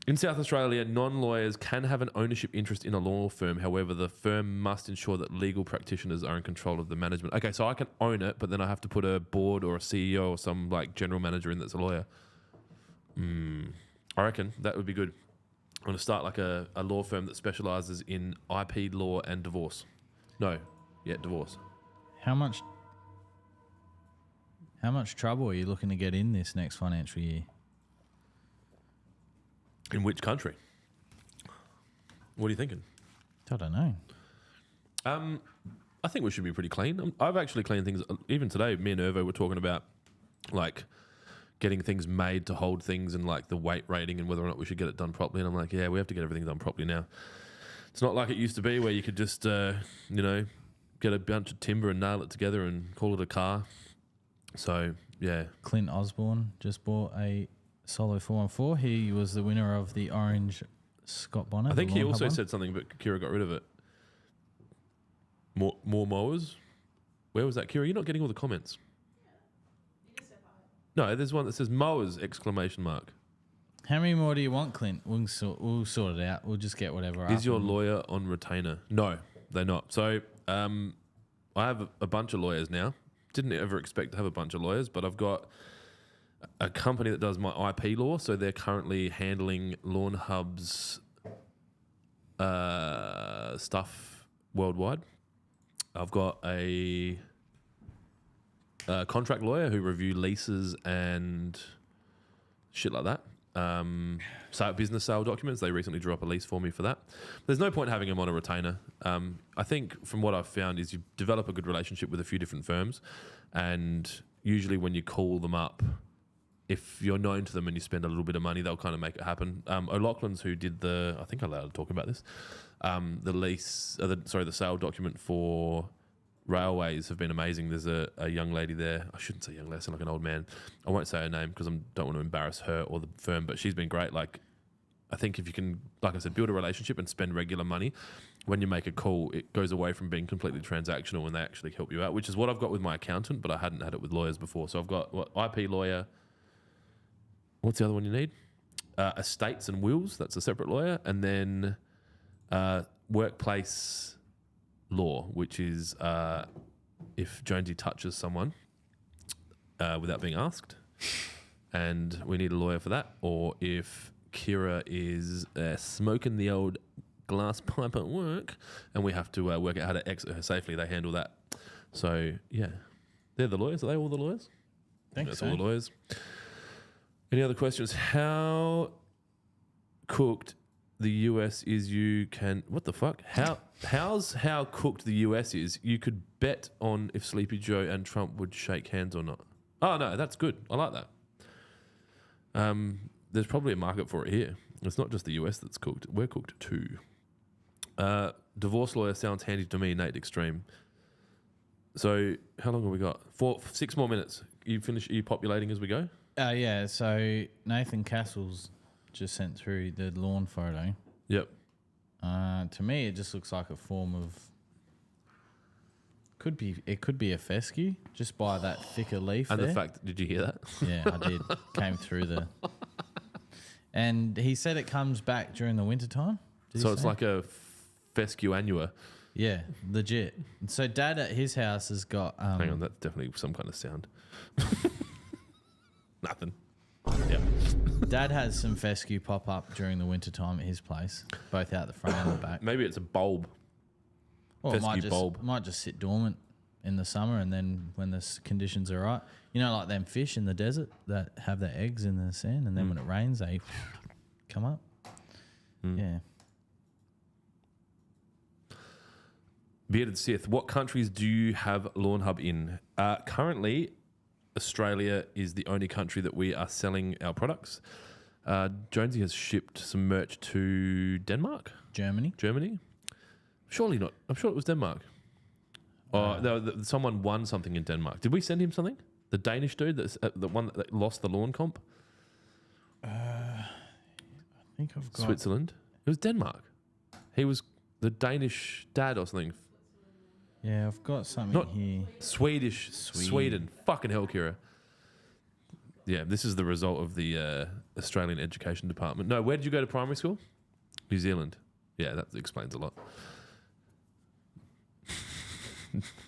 In South Australia, non-lawyers can have an ownership interest in a law firm. However, the firm must ensure that legal practitioners are in control of the management. Okay, so I can own it, but then I have to put a board or a CEO or some like general manager in that's a lawyer. I reckon that would be good. I'm going to start like a law firm that specialises in IP law and divorce. Divorce. How much trouble are you looking to get in this next financial year? In which country? What are you thinking? I don't know. I think we should be pretty clean. I've actually cleaned things. Even today, me and Irvo were talking about like getting things made to hold things and like the weight rating and whether or not we should get it done properly. And I'm like, yeah, we have to get everything done properly now. It's not like it used to be where you could just, get a bunch of timber and nail it together and call it a car. So, yeah. Clint Osborne just bought a Solo 414. He was the winner of the orange Scott Bonnet. I think he Lawnhub also one. said something, but Kira got rid of it. More mowers? Where was that, Kira? You're not getting all the comments. No, there's one that says mowers, ! How many more do you want, Clint? We'll sort it out. We'll just get whatever. Is your lawyer on retainer? No, they're not. So I have a bunch of lawyers now. Didn't ever expect to have a bunch of lawyers, but I've got a company that does my IP law. So they're currently handling Lawnhub's stuff worldwide. I've got a contract lawyer who review leases and shit like that. Business sale documents. They recently drew up a lease for me for that. There's no point having him on a retainer. I think from what I've found is you develop a good relationship with a few different firms, and usually when you call them up, if you're known to them and you spend a little bit of money, they'll kind of make it happen. O'Loughlin's who did I think I'm allowed to talk about this, the sale document for railways have been amazing. There's a young lady there. I shouldn't say young lady, I sound like an old man. I won't say her name because I don't want to embarrass her or the firm, but she's been great. Like, I think if you can, like I said, build a relationship and spend regular money, when you make a call, it goes away from being completely transactional and they actually help you out, which is what I've got with my accountant, but I hadn't had it with lawyers before. So I've got IP lawyer. What's the other one you need? Estates and wills. That's a separate lawyer. And then workplace law, which is if Jonesy touches someone without being asked, and we need a lawyer for that, or if Kira is smoking the old glass pipe at work and we have to work out how to exit her safely, they handle that. So, yeah. They're the lawyers. Are they all the lawyers? Thanks. That's all the lawyers. Any other questions? How cooked the US is you can... What the fuck? How cooked the US is you could bet on if Sleepy Joe and Trump would shake hands or not. Oh, no, that's good. I like that. There's probably a market for it here. It's not just the US that's cooked. We're cooked too. Divorce lawyer sounds handy to me, Nate Extreme. So how long have we got? 6 more minutes. Are you populating as we go? Yeah, so Nathan Castle's just sent through the lawn photo. Yep. To me, it just looks like a form of... It could be a fescue, just by that thicker leaf And there. the fact, did you hear that? Yeah, I did. Came through the... And he said it comes back during the wintertime. So it's like a fescue annua. Yeah, legit. So Dad at his house has got... Hang on, that's definitely some kind of sound. Nothing. Yeah. Dad has some fescue pop up during the wintertime at his place, both out the front and the back. Maybe it's a bulb. Or it fescue bulb. might just sit dormant in the summer, and then when the conditions are right, you know, like them fish in the desert that have their eggs in the sand, and then when it rains, they come up. Yeah. Bearded Sith, what countries do you have Lawnhub in? Currently, Australia is the only country that we are selling our products. Jonesy has shipped some merch to Denmark? Germany. Surely not. I'm sure it was Denmark. Someone won something in Denmark. Did we send him something? The Danish dude, the one that lost the lawn comp? I think I've got... Switzerland? It was Denmark. He was the Danish dad or something. Yeah, I've got something Not here. Sweden. Fucking hell, Kira. Yeah, this is the result of the Australian Education Department. No, where did you go to primary school? New Zealand. Yeah, that explains a lot.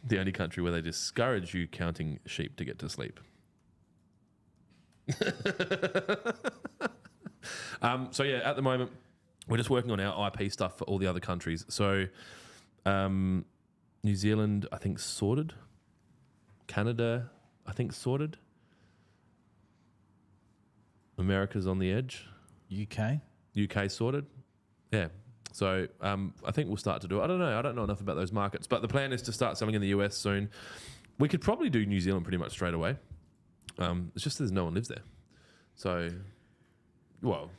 The only country where they discourage you counting sheep to get to sleep. So yeah, at the moment, we're just working on our IP stuff for all the other countries. So New Zealand, I think, sorted. Canada, I think, sorted. America's on the edge. UK sorted. Yeah. So I think we'll start to do it. I don't know. I don't know enough about those markets. But the plan is to start selling in the US soon. We could probably do New Zealand pretty much straight away. It's just there's no one lives there. So, well,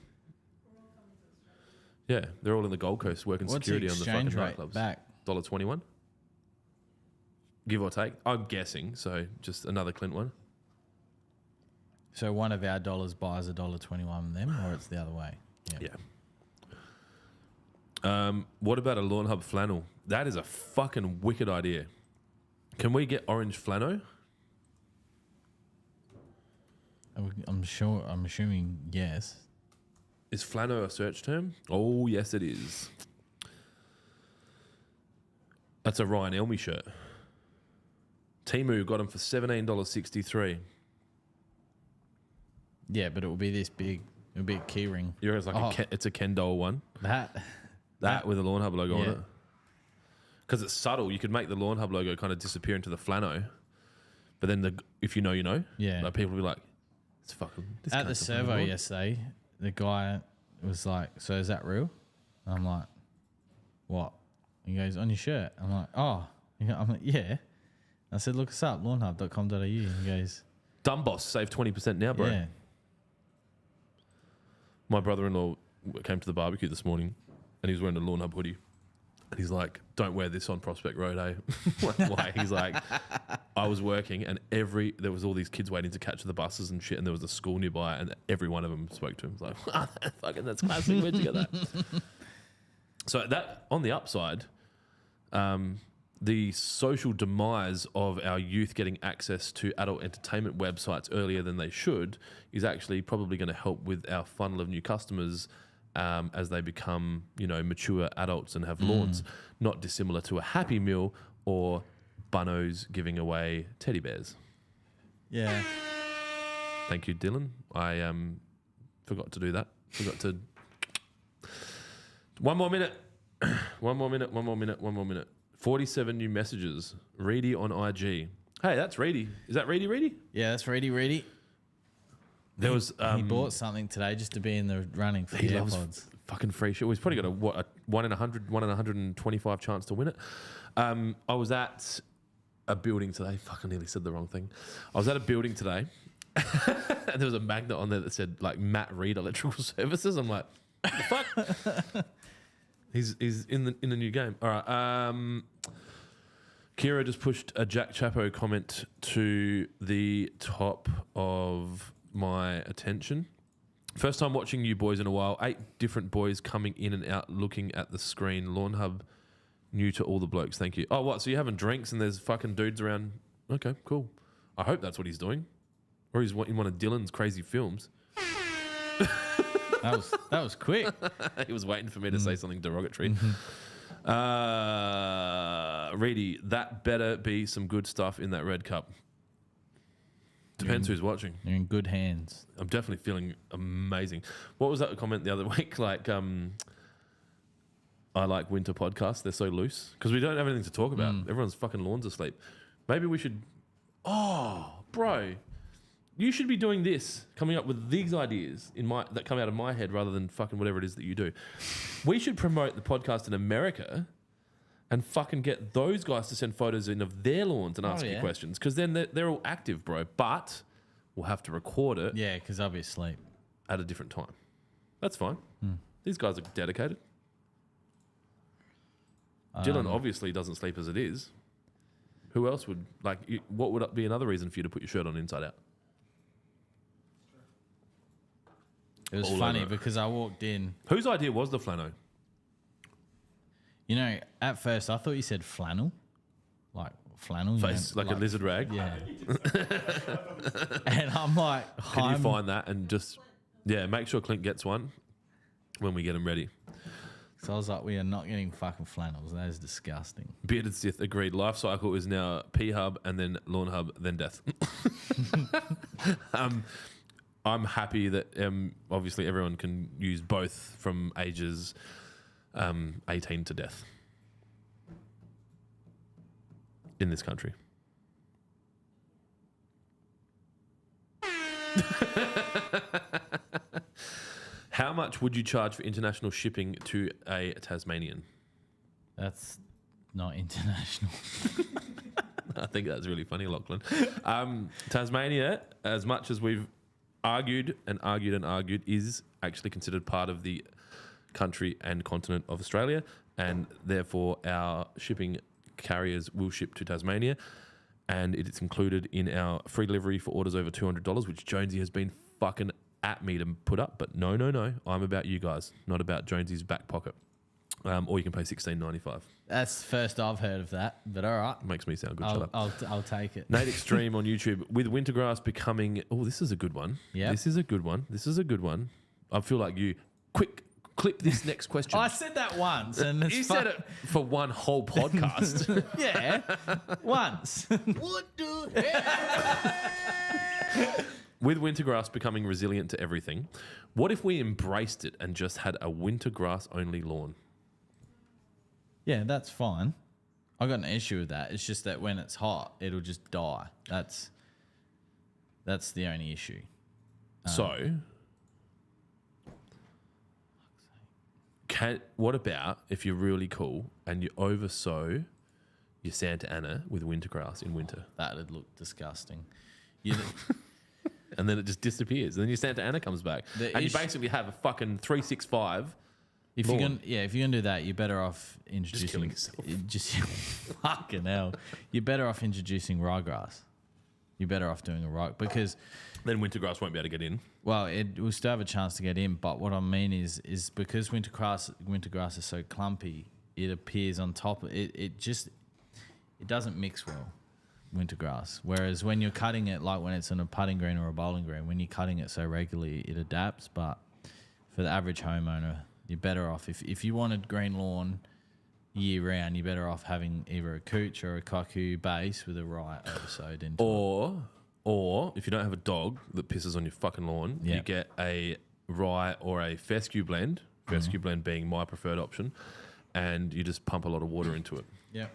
yeah, they're all in the Gold Coast working What's security the on the fucking exchange rate nightclubs. back? $1.21, give or take. I'm guessing. So just another Clint one. So one of our dollars buys $1.21 them, or it's the other way? Yeah. What about a Lawnhub flannel? That is a fucking wicked idea. Can we get orange flannel? I'm assuming yes. Is flannel a search term? Oh, yes, it is. That's a Ryan Elmy shirt. Temu got him for $17.63. Yeah, but it will be this big. It will be a key ring. It's like it's a Ken doll one. That With a Lawnhub logo on it. Because it's subtle. You could make the Lawnhub logo kind of disappear into the flannel. But then if you know, you know. Yeah. Like people will be like, it's fucking... At the servo yesterday, the guy was like, so is that real? And I'm like, what? He goes, on your shirt. I'm like, oh. I'm like, yeah. I said, look us up, lawnhub.com.au. He goes... Dumb boss, save 20% now, bro. Yeah. My brother-in-law came to the barbecue this morning and he was wearing a Lawnhub hoodie. And he's like, don't wear this on Prospect Road, eh? Like, why? He's like, I was working and there was all these kids waiting to catch the buses and shit, and there was a school nearby and every one of them spoke to him. He's like, fucking, that's classic. Where'd you get that? So that on the upside, the social demise of our youth getting access to adult entertainment websites earlier than they should is actually probably going to help with our funnel of new customers as they become, mature adults and have lawns, not dissimilar to a Happy Meal or Bunno's giving away teddy bears. Yeah. Thank you, Dylan. I forgot to do that. Forgot to. One more minute. 47 new messages. Reedy on IG. Hey, that's Reedy. Is that Reedy? Yeah, that's Reedy. There was He bought something today just to be in the running for he the loves AirPods. fucking free shit. Well, he's probably got a 1 in 100, 1 in 125 chance to win it. I was at a building today. Fuck, I nearly said the wrong thing. I was at a building today, and there was a magnet on there that said like Matt Reed Electrical Services. I'm like, what the fuck? He's in the new game. All right. Kira just pushed a Jack Chapo comment to the top of my attention. First time watching you boys in a while. 8 different boys coming in and out looking at the screen. Lawnhub new to all the blokes. Thank you. Oh, what? So you're having drinks and there's fucking dudes around? Okay, cool. I hope that's what he's doing. Or he's in one of Dylan's crazy films. That was quick. He was waiting for me to say something derogatory. Reedy, that better be some good stuff in that red cup. Depends who's watching. You're in good hands. I'm definitely feeling amazing. What was that comment the other week? Like, I like winter podcasts. They're so loose because we don't have anything to talk about. Everyone's fucking lawns asleep. Maybe we should. Oh, bro, you should be doing this, coming up with these ideas that come out of my head rather than fucking whatever it is that you do. We should promote the podcast in America and fucking get those guys to send photos in of their lawns and ask you questions because then they're all active, bro. But we'll have to record it. Yeah, because I'll be asleep at a different time. That's fine. These guys are dedicated. Dylan obviously doesn't sleep as it is. Who else would what would be another reason for you to put your shirt on inside out? It was funny because I walked in. Whose idea was the flannel? At first I thought you said flannel. Like flannel. Face, like a lizard rag? Yeah. And I'm like, can you find that and just, make sure Clint gets one when we get him ready. So I was like, we are not getting fucking flannels. That is disgusting. Bearded Sith agreed. Life cycle is now P-Hub and then Lawn Hub, then death. I'm happy that obviously everyone can use both from ages 18 to death in this country. How much would you charge for international shipping to a Tasmanian? That's not international. I think that's really funny, Lachlan. Tasmania, as much as we've argued, is actually considered part of the country and continent of Australia, and therefore our shipping carriers will ship to Tasmania, and it is included in our free delivery for orders over $200, which Jonesy has been fucking at me to put up, but no, I'm about you guys, not about Jonesy's back pocket. Or you can pay $16.95. That's the first I've heard of that, but all right. Makes me sound good. Shut up. I'll take it. Nate Extreme on YouTube. With wintergrass becoming... Oh, this is a good one. Yeah. This is a good one. I feel like you... Quick, clip this next question. I said that once. And it's you said it for one whole podcast. Yeah, once. What the hell? With wintergrass becoming resilient to everything, what if we embraced it and just had a wintergrass-only lawn? Yeah, that's fine. I got an issue with that. It's just that when it's hot, it'll just die. That's the only issue. What about if you're really cool and you oversow your Santa Ana with wintergrass in winter? That'd look disgusting. And then it just disappears. And then your Santa Ana comes back. And you basically have a fucking 365. If you're gonna do that, you're better off introducing. Just killing yourself. Fucking hell. You're better off introducing ryegrass. you're better off doing a right because, Then winter grass won't be able to get in. well, it will still have a chance to get in. But what I mean is because winter grass is so clumpy, it appears on top. It doesn't mix well, winter grass. Whereas when you're cutting it, like when it's on a putting green or a bowling green, when you're cutting it so regularly, it adapts. But for the average homeowner, you're better off if you wanted green lawn year round, you're better off having either a cooch or a cuckoo base with a rye oversowed into it. Or if you don't have a dog that pisses on your fucking lawn, Yeah. you get a rye or a fescue blend. Fescue blend being my preferred option, and you just pump a lot of water into it. Yeah.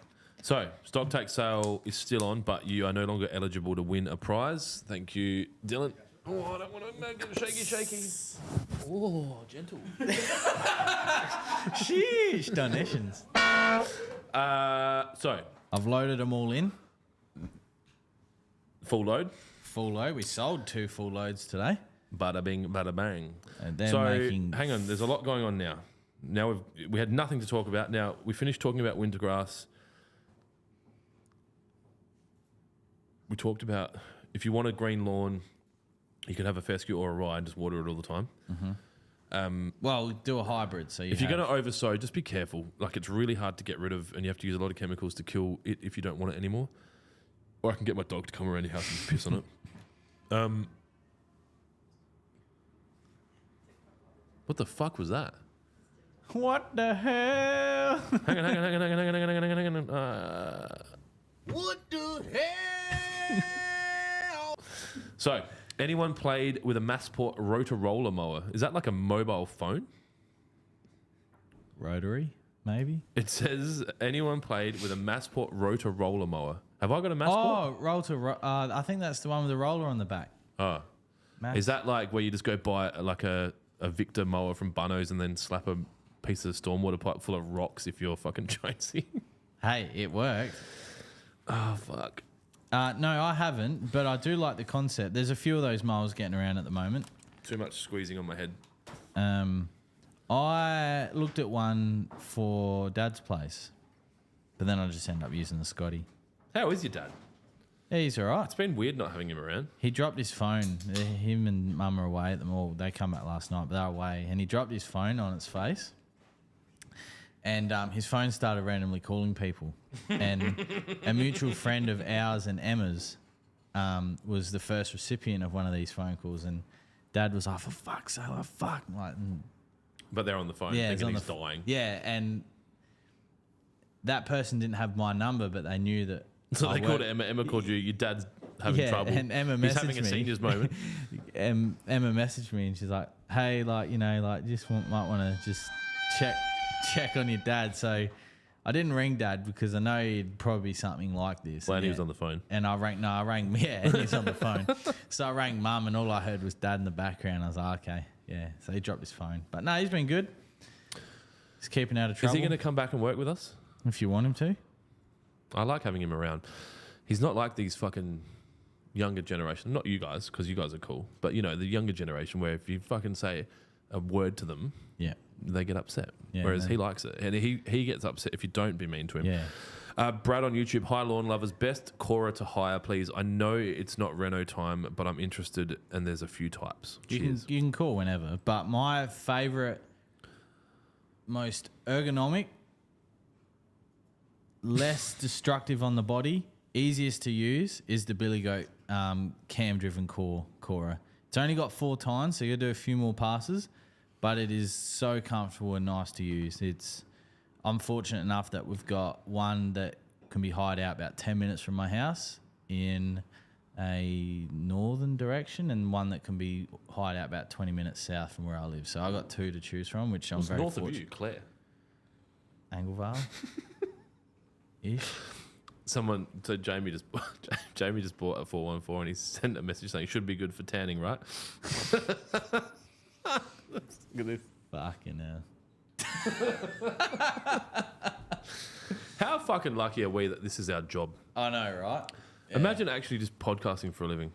So, Stocktake sale is still on, but you are no longer eligible to win a prize. Thank you, Dylan. Oh, I don't want to get shaky. Oh, gentle. Sheesh, donations. So, I've loaded them all in. full load. Full load. We sold 2 full loads today. Bada bing, bada bang. And they're So, making... hang on. There's a lot going on now. Now, we had nothing to talk about. Now, we finished talking about winter grass. We talked about if you want a green lawn, you can have a fescue or a rye and just water it all the time. Well, do a hybrid. So If you're going to oversow, just be careful. Like, it's really hard to get rid of, and you have to use a lot of chemicals to kill it if you don't want it anymore. Or I can get my dog to come around your house and piss on it. What the fuck was that? What the hell? Hang on. What the hell? So, anyone played with a Massport rotor-roller mower? Is that like a mobile phone? Rotary, maybe? It says anyone played with a Massport rotor-roller mower. Have I got a Massport? Oh, I think that's the one with the roller on the back. Oh. Is that like where you just go buy like a Victor mower from Bunno's and then slap a piece of stormwater pipe full of rocks if you're fucking Jonesy? Hey, it worked. Oh, fuck. No, I haven't, but I do like the concept. There's a few of those mowers getting around at the moment. Too much squeezing on my head. I looked at one for Dad's place, but then I just ended up using the Scotty. How is your dad? Yeah, he's all right. It's been weird not having him around. He dropped his phone. Him and Mum are away at the mall. They come back last night, but they're away. And he dropped his phone on its face. And his phone started randomly calling people. And a mutual friend of ours and Emma's was the first recipient of one of these phone calls. And Dad was like, for fuck's sake, like, fuck. Like, But they're on the phone thinking he's dying. Yeah, and that person didn't have my number, but they knew that. So they called Emma. Emma called you. Your dad's having trouble. And Emma He's messaged having a me. seniors moment. Emma messaged me and she's like, "Hey, like, you know, like, might want to just check on your dad." So I didn't ring Dad because I know he'd probably be something like this. Well, he was on the phone. And I rang, and he's on the phone. So I rang Mum, and all I heard was Dad in the background. I was like, okay, yeah. So he dropped his phone, but no, he's been good. He's keeping out of trouble. Is he going to come back and work with us? If you want him to. I like having him around. He's not like these fucking younger generation. Not you guys, because you guys are cool. But, you know, the younger generation where if you fucking say a word to them, Yeah. they get upset. Yeah, Whereas no. he likes it. And he gets upset if you don't be mean to him. Yeah. Brad on YouTube, hi lawn lovers, best Cora to hire, please. I know it's not Renault time, but I'm interested, and there's a few types. Cheers. You can call whenever. But my favourite, most ergonomic, less destructive on the body, easiest to use is the Billy Goat cam-driven Cora. It's only got 4 tines, so you got to do a few more passes, but it is so comfortable and nice to use. I'm fortunate enough that we've got one that can be hired out about 10 minutes from my house in a northern direction, and one that can be hired out about 20 minutes south from where I live. So I've got 2 to choose from, which I'm very north fortunate. of you, Claire. Anglevale. Ish. So Jamie just bought a 414 and he sent a message saying should be good for tanning, right? Look at this. Fucking hell. How fucking lucky are we that this is our job? I know, right? Yeah. Imagine actually just podcasting for a living.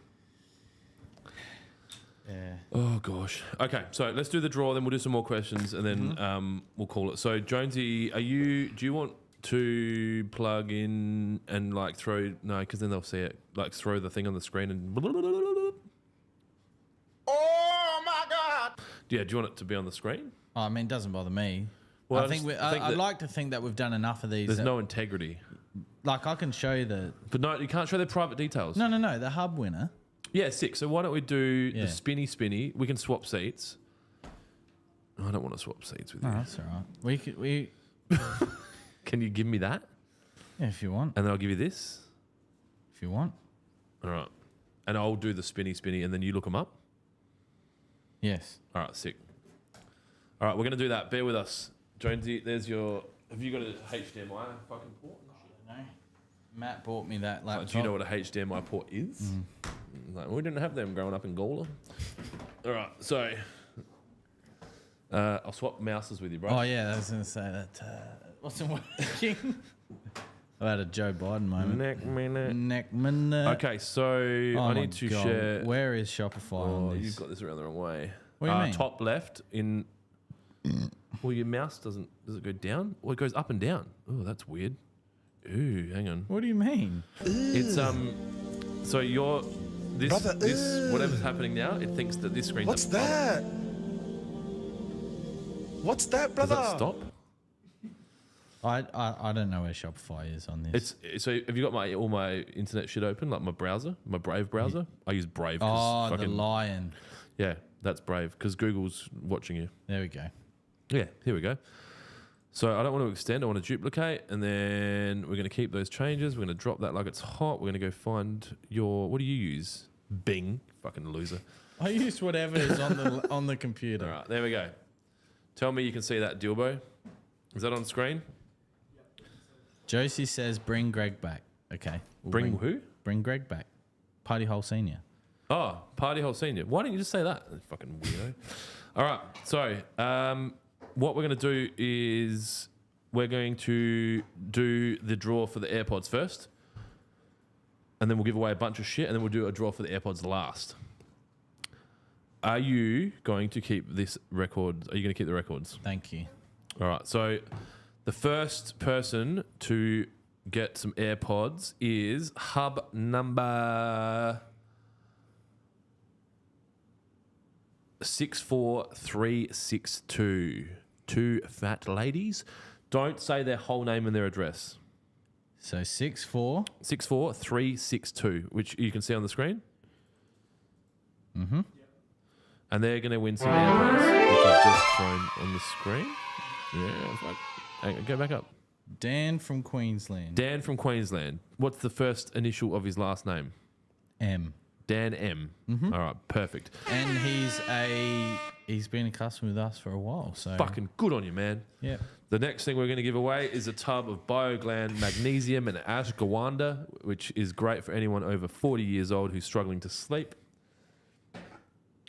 Yeah. Oh gosh. Okay, so let's do the draw, then we'll do some more questions, and then we'll call it. So Jonesy, do you want to plug in and like throw? No, because then they'll see it. Like throw the thing on the screen and. Oh my God! Yeah, do you want it to be on the screen? Oh, I mean, it doesn't bother me. Well, I think I'd that like to think that we've done enough of these. there's that- no integrity. Like, I can show you the... But no, you can't show their private details. No, the hub winner. Yeah, sick. So why don't we do Yeah. the spinny? We can swap seats. I don't want to swap seats with you. No, that's all right. We Can you give me that? yeah, if you want. And then I'll give you this. If you want. All right. And I'll do the spinny, and then you look them up. Yes. All right, sick. All right, we're going to do that. Bear with us. Jonesy, there's your... Have you got a HDMI fucking port? No. Matt bought me that laptop. Do you know what a HDMI port is? Like, we didn't have them growing up in Gawler. All right, so... I'll swap mouses with you, bro. Oh, yeah, I was going to say that wasn't working. I had a Joe Biden moment. Neck minute. Okay, so Oh I my need to God. share... Where is Shopify on Oh, this? you've got this around the wrong way. What do you mean? Top left in... Well, your mouse doesn't... Does it go down? Well, it goes up and down. Oh, that's weird. Ooh, hang on. What do you mean? It's so your this Brother, this whatever's happening now, it thinks that this screen's What's up above. that? What's that, Does brother? that stop? I don't know where Shopify is on this. It's so have you got all my internet shit open, like my browser, my Brave browser? I use Brave. Oh, fucking, the lion. yeah, that's Brave because Google's watching you. There we go. Yeah, here we go. So I don't want to extend, I want to duplicate, and then we're going to keep those changes. We're going to drop that like it's hot. We're going to go find your, what do you use? Bing, fucking loser. I use whatever is on the computer. All right, there we go. Tell me you can see that Dilbo. Is that on screen? Josie says, "Bring Greg back." Okay. We'll Bring who? Bring Greg back. Party Hole Senior. Oh, Party Hole Senior. Why didn't you just say that? Fucking weirdo. All right, so what we're going to do is we're going to do the draw for the AirPods first, and then we'll give away a bunch of shit, and then we'll do a draw for the AirPods last. Are you going to keep this record? Are you going to keep the records? Thank you. All right, so the first person to get some AirPods is hub number 64362. Two fat ladies. Don't say their whole name and their address. So 6'4". 64362, which you can see on the screen. Mm-hmm. And they're going to win some AirPods, which I've just thrown on the screen. Yeah, fuck. Hang on, go back up. Dan from Queensland. Dan from Queensland. What's the first initial of his last name? M. Dan M. All right, perfect. And he's been a customer with us for a while. So Fucking good on you, man. yeah. The next thing we're going to give away is a tub of BioGland magnesium and ashwagandha, which is great for anyone over 40 years old who's struggling to sleep.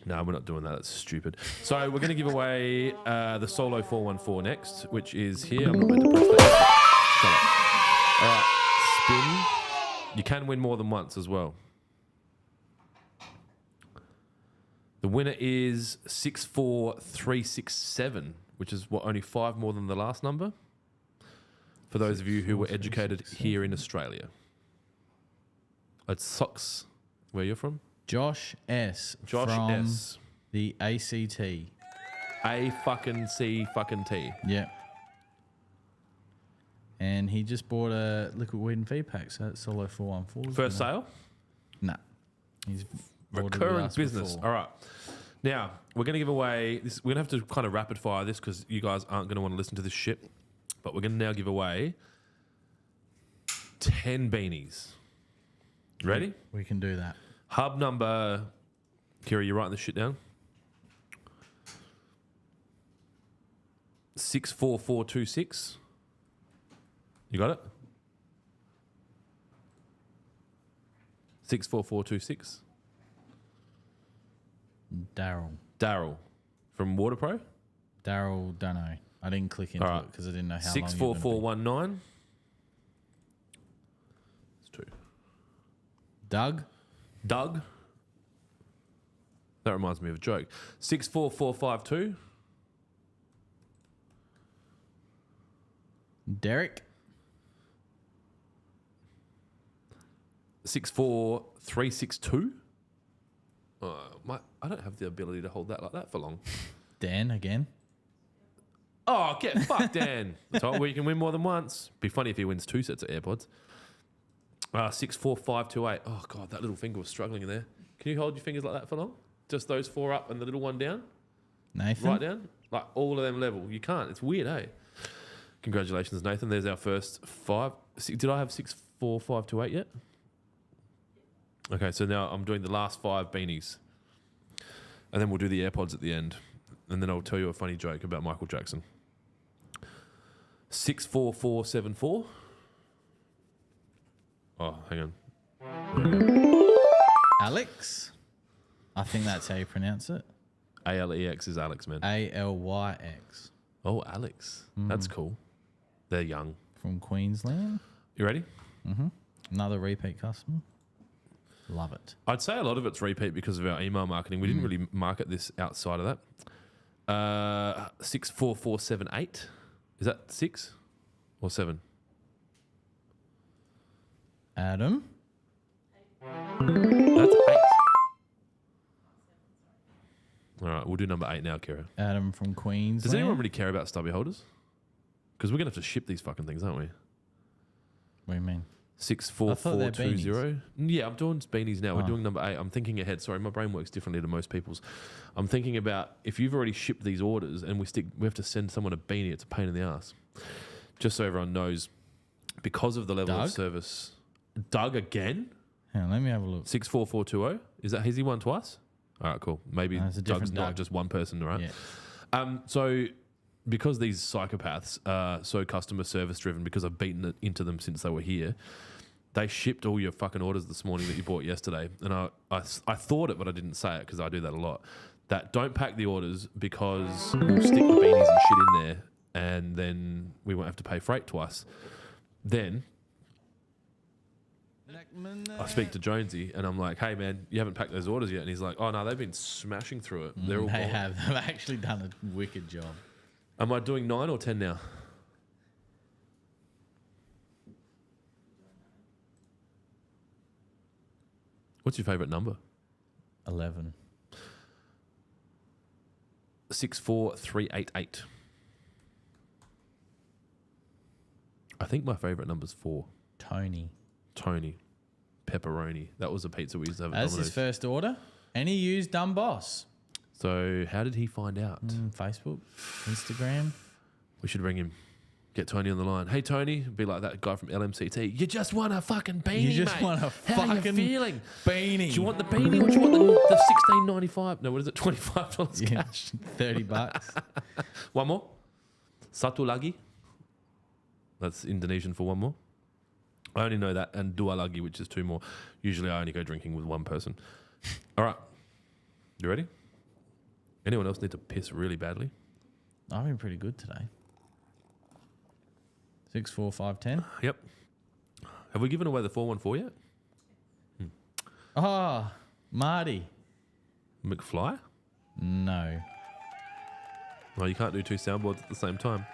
No, we're not doing that. That's stupid. So we're going to give away the Solo 414 next, which is here. I'm not meant to press that. Shut up. All right, spin. You can win more than once as well. The winner is 64367, which is only 5 more than the last number. For those of you who were educated here in Australia. It's Sox. Where you're from? Josh S. Josh from S. the ACT. A fucking C fucking T. Yeah. And he just bought a liquid weed and feed pack, so that's Solo 414. First sale? Nah. He's bought it with Recurring us business. before. All right. Now, we're going to give away this. We're going to have to kind of rapid fire this because you guys aren't going to want to listen to this shit. But we're going to now give away 10 beanies. Ready? We can do that. Hub number. Kira, you writing this shit down? 64426. You got it? 64426. Daryl from WaterPro. Daryl, don't know. I didn't click into All right. it because I didn't know how long you were gonna be. 64419. It's 2. Doug. That reminds me of a joke. 64452. Derek. 64362. I don't have the ability to hold that like that for long. Dan again. Oh, get fucked, Dan. That's right, where you can win more than once. Be funny if he wins 2 sets of AirPods. 64528. Oh, God, that little finger was struggling in there. Can you hold your fingers like that for long? Just those 4 up and the little one down? Nathan. Right down? Like all of them level. You can't. It's weird, eh? Congratulations, Nathan. There's our first 5. Did I have 64528 yet? Okay, so now I'm doing the last 5 beanies. And then we'll do the AirPods at the end. And then I'll tell you a funny joke about Michael Jackson. 64474. Oh, hang on. Alex. I think that's how you pronounce it. ALEX is Alex, man. ALYX. Oh, Alex. That's cool. They're young. From Queensland. You ready? Another repeat customer. Love it. I'd say a lot of it's repeat because of our email marketing. We didn't really market this outside of that. 64478. Is that 6 or 7? Adam. That's 8. All right, we'll do number 8 now, Kira. Adam from Queensland. Does anyone really care about stubby holders? Because we're going to have to ship these fucking things, aren't we? What do you mean? 64420. Yeah, I'm doing beanies now. We're doing number 8. I'm thinking ahead. Sorry, my brain works differently to most people's. I'm thinking about if you've already shipped these orders and we have to send someone a beanie, it's a pain in the ass. Just so everyone knows, because of the level of service. Doug again? Hang on, let me have a look. 64420. Has he won twice? All right, cool. Maybe No, it's a different Doug's not Doug. just one person, right? Yeah. So because these psychopaths are so customer service driven, because I've beaten it into them since they were here, they shipped all your fucking orders this morning that you bought yesterday. And I thought it, but I didn't say it because I do that a lot. That don't pack the orders because we'll stick the beanies and shit in there and then we won't have to pay freight twice. Then I speak to Jonesy and I'm like, hey man, you haven't packed those orders yet. And he's like, oh no, they've been smashing through it. They're all They gone. have. They've actually done a wicked job. Am I doing 9 or 10 now? What's your favourite number? 11. 64388. I think my favourite number's 4. Tony. Tony. Pepperoni. That was a pizza we used to have at That's Domino's. his first order. And he used Dumb Boss. So how did he find out? Facebook, Instagram. We should ring him. Get Tony on the line. Hey Tony, be like that guy from LMCT. You just want a fucking beanie, You just mate. want a How you fucking feeling? beanie. Do you want the beanie or do you want the $16.95? No, what is it? $25 Yeah, cash. $30. One more. Satu lagi. That's Indonesian for one more. I only know that, and dua lagi, which is 2 more. Usually I only go drinking with one person. All right. You ready? Anyone else need to piss really badly? I've been pretty good today. 6, 4, 5, 10. Yep. Have we given away the 414 yet? Oh, Marty. McFly? No. Oh, you can't do 2 soundboards at the same time.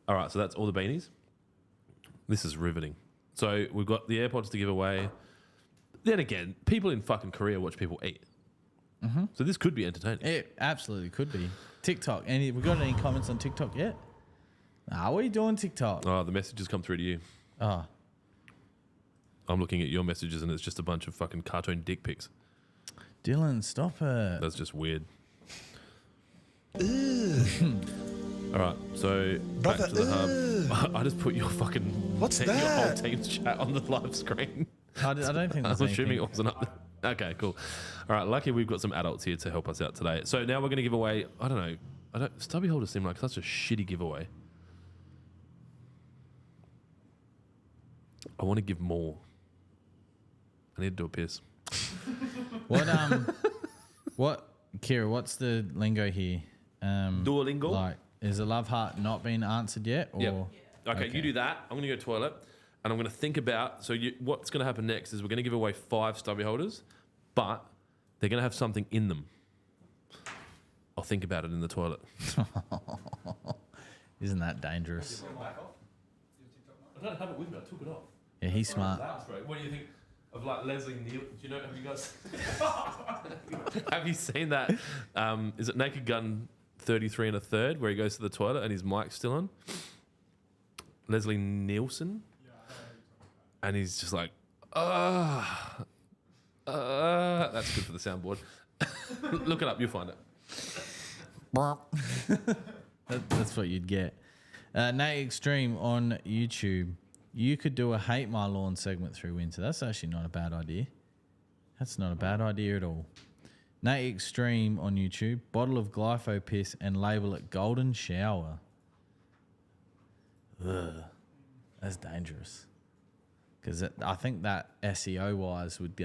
All right, so that's all the beanies. This is riveting. So we've got the AirPods to give away. Then again, people in fucking Korea watch people eat. So this could be entertaining. It absolutely could be. TikTok. We got any comments on TikTok yet? Nah, what are you doing TikTok? Oh, the messages come through to you. Oh, I'm looking at your messages and it's just a bunch of fucking cartoon dick pics. Dylan, stop it. That's just weird. All right, so back to the hub. I just put your fucking What's your whole that? team's chat on the live screen. I don't think I'm there's assuming anything. it wasn't up there. Okay, cool. All right, lucky we've got some adults here to help us out today. So now we're going to give away, I don't know, stubby holders seem like such a shitty giveaway. I want to give more. I need to do a piss. What, Kira, what's the lingo here? Duolingo? Like, is the love heart not been answered yet? Or? Yep. Okay, you do that. I'm going to go toilet. And I'm going to think about... So what's going to happen next is we're going to give away 5 stubby holders, but they're going to have something in them. I'll think about it in the toilet. Isn't that dangerous? I don't have it with me. I took it off. Yeah, he's smart. What do you think of like Leslie Neal? Do you know? Have you guys? Have you seen that? Is it Naked Gun 33 and a third where he goes to the toilet and his mic's still on? Leslie Nielsen, and he's just like, that's good for the soundboard. Look it up, you'll find it. That's what you'd get. Nate Extreme on YouTube. You could do a Hate My Lawn segment through winter. That's actually not a bad idea. That's not a bad idea at all. Nate Extreme on YouTube. Bottle of glypho piss and label it Golden Shower. Ugh. That's dangerous. Because I think that SEO-wise would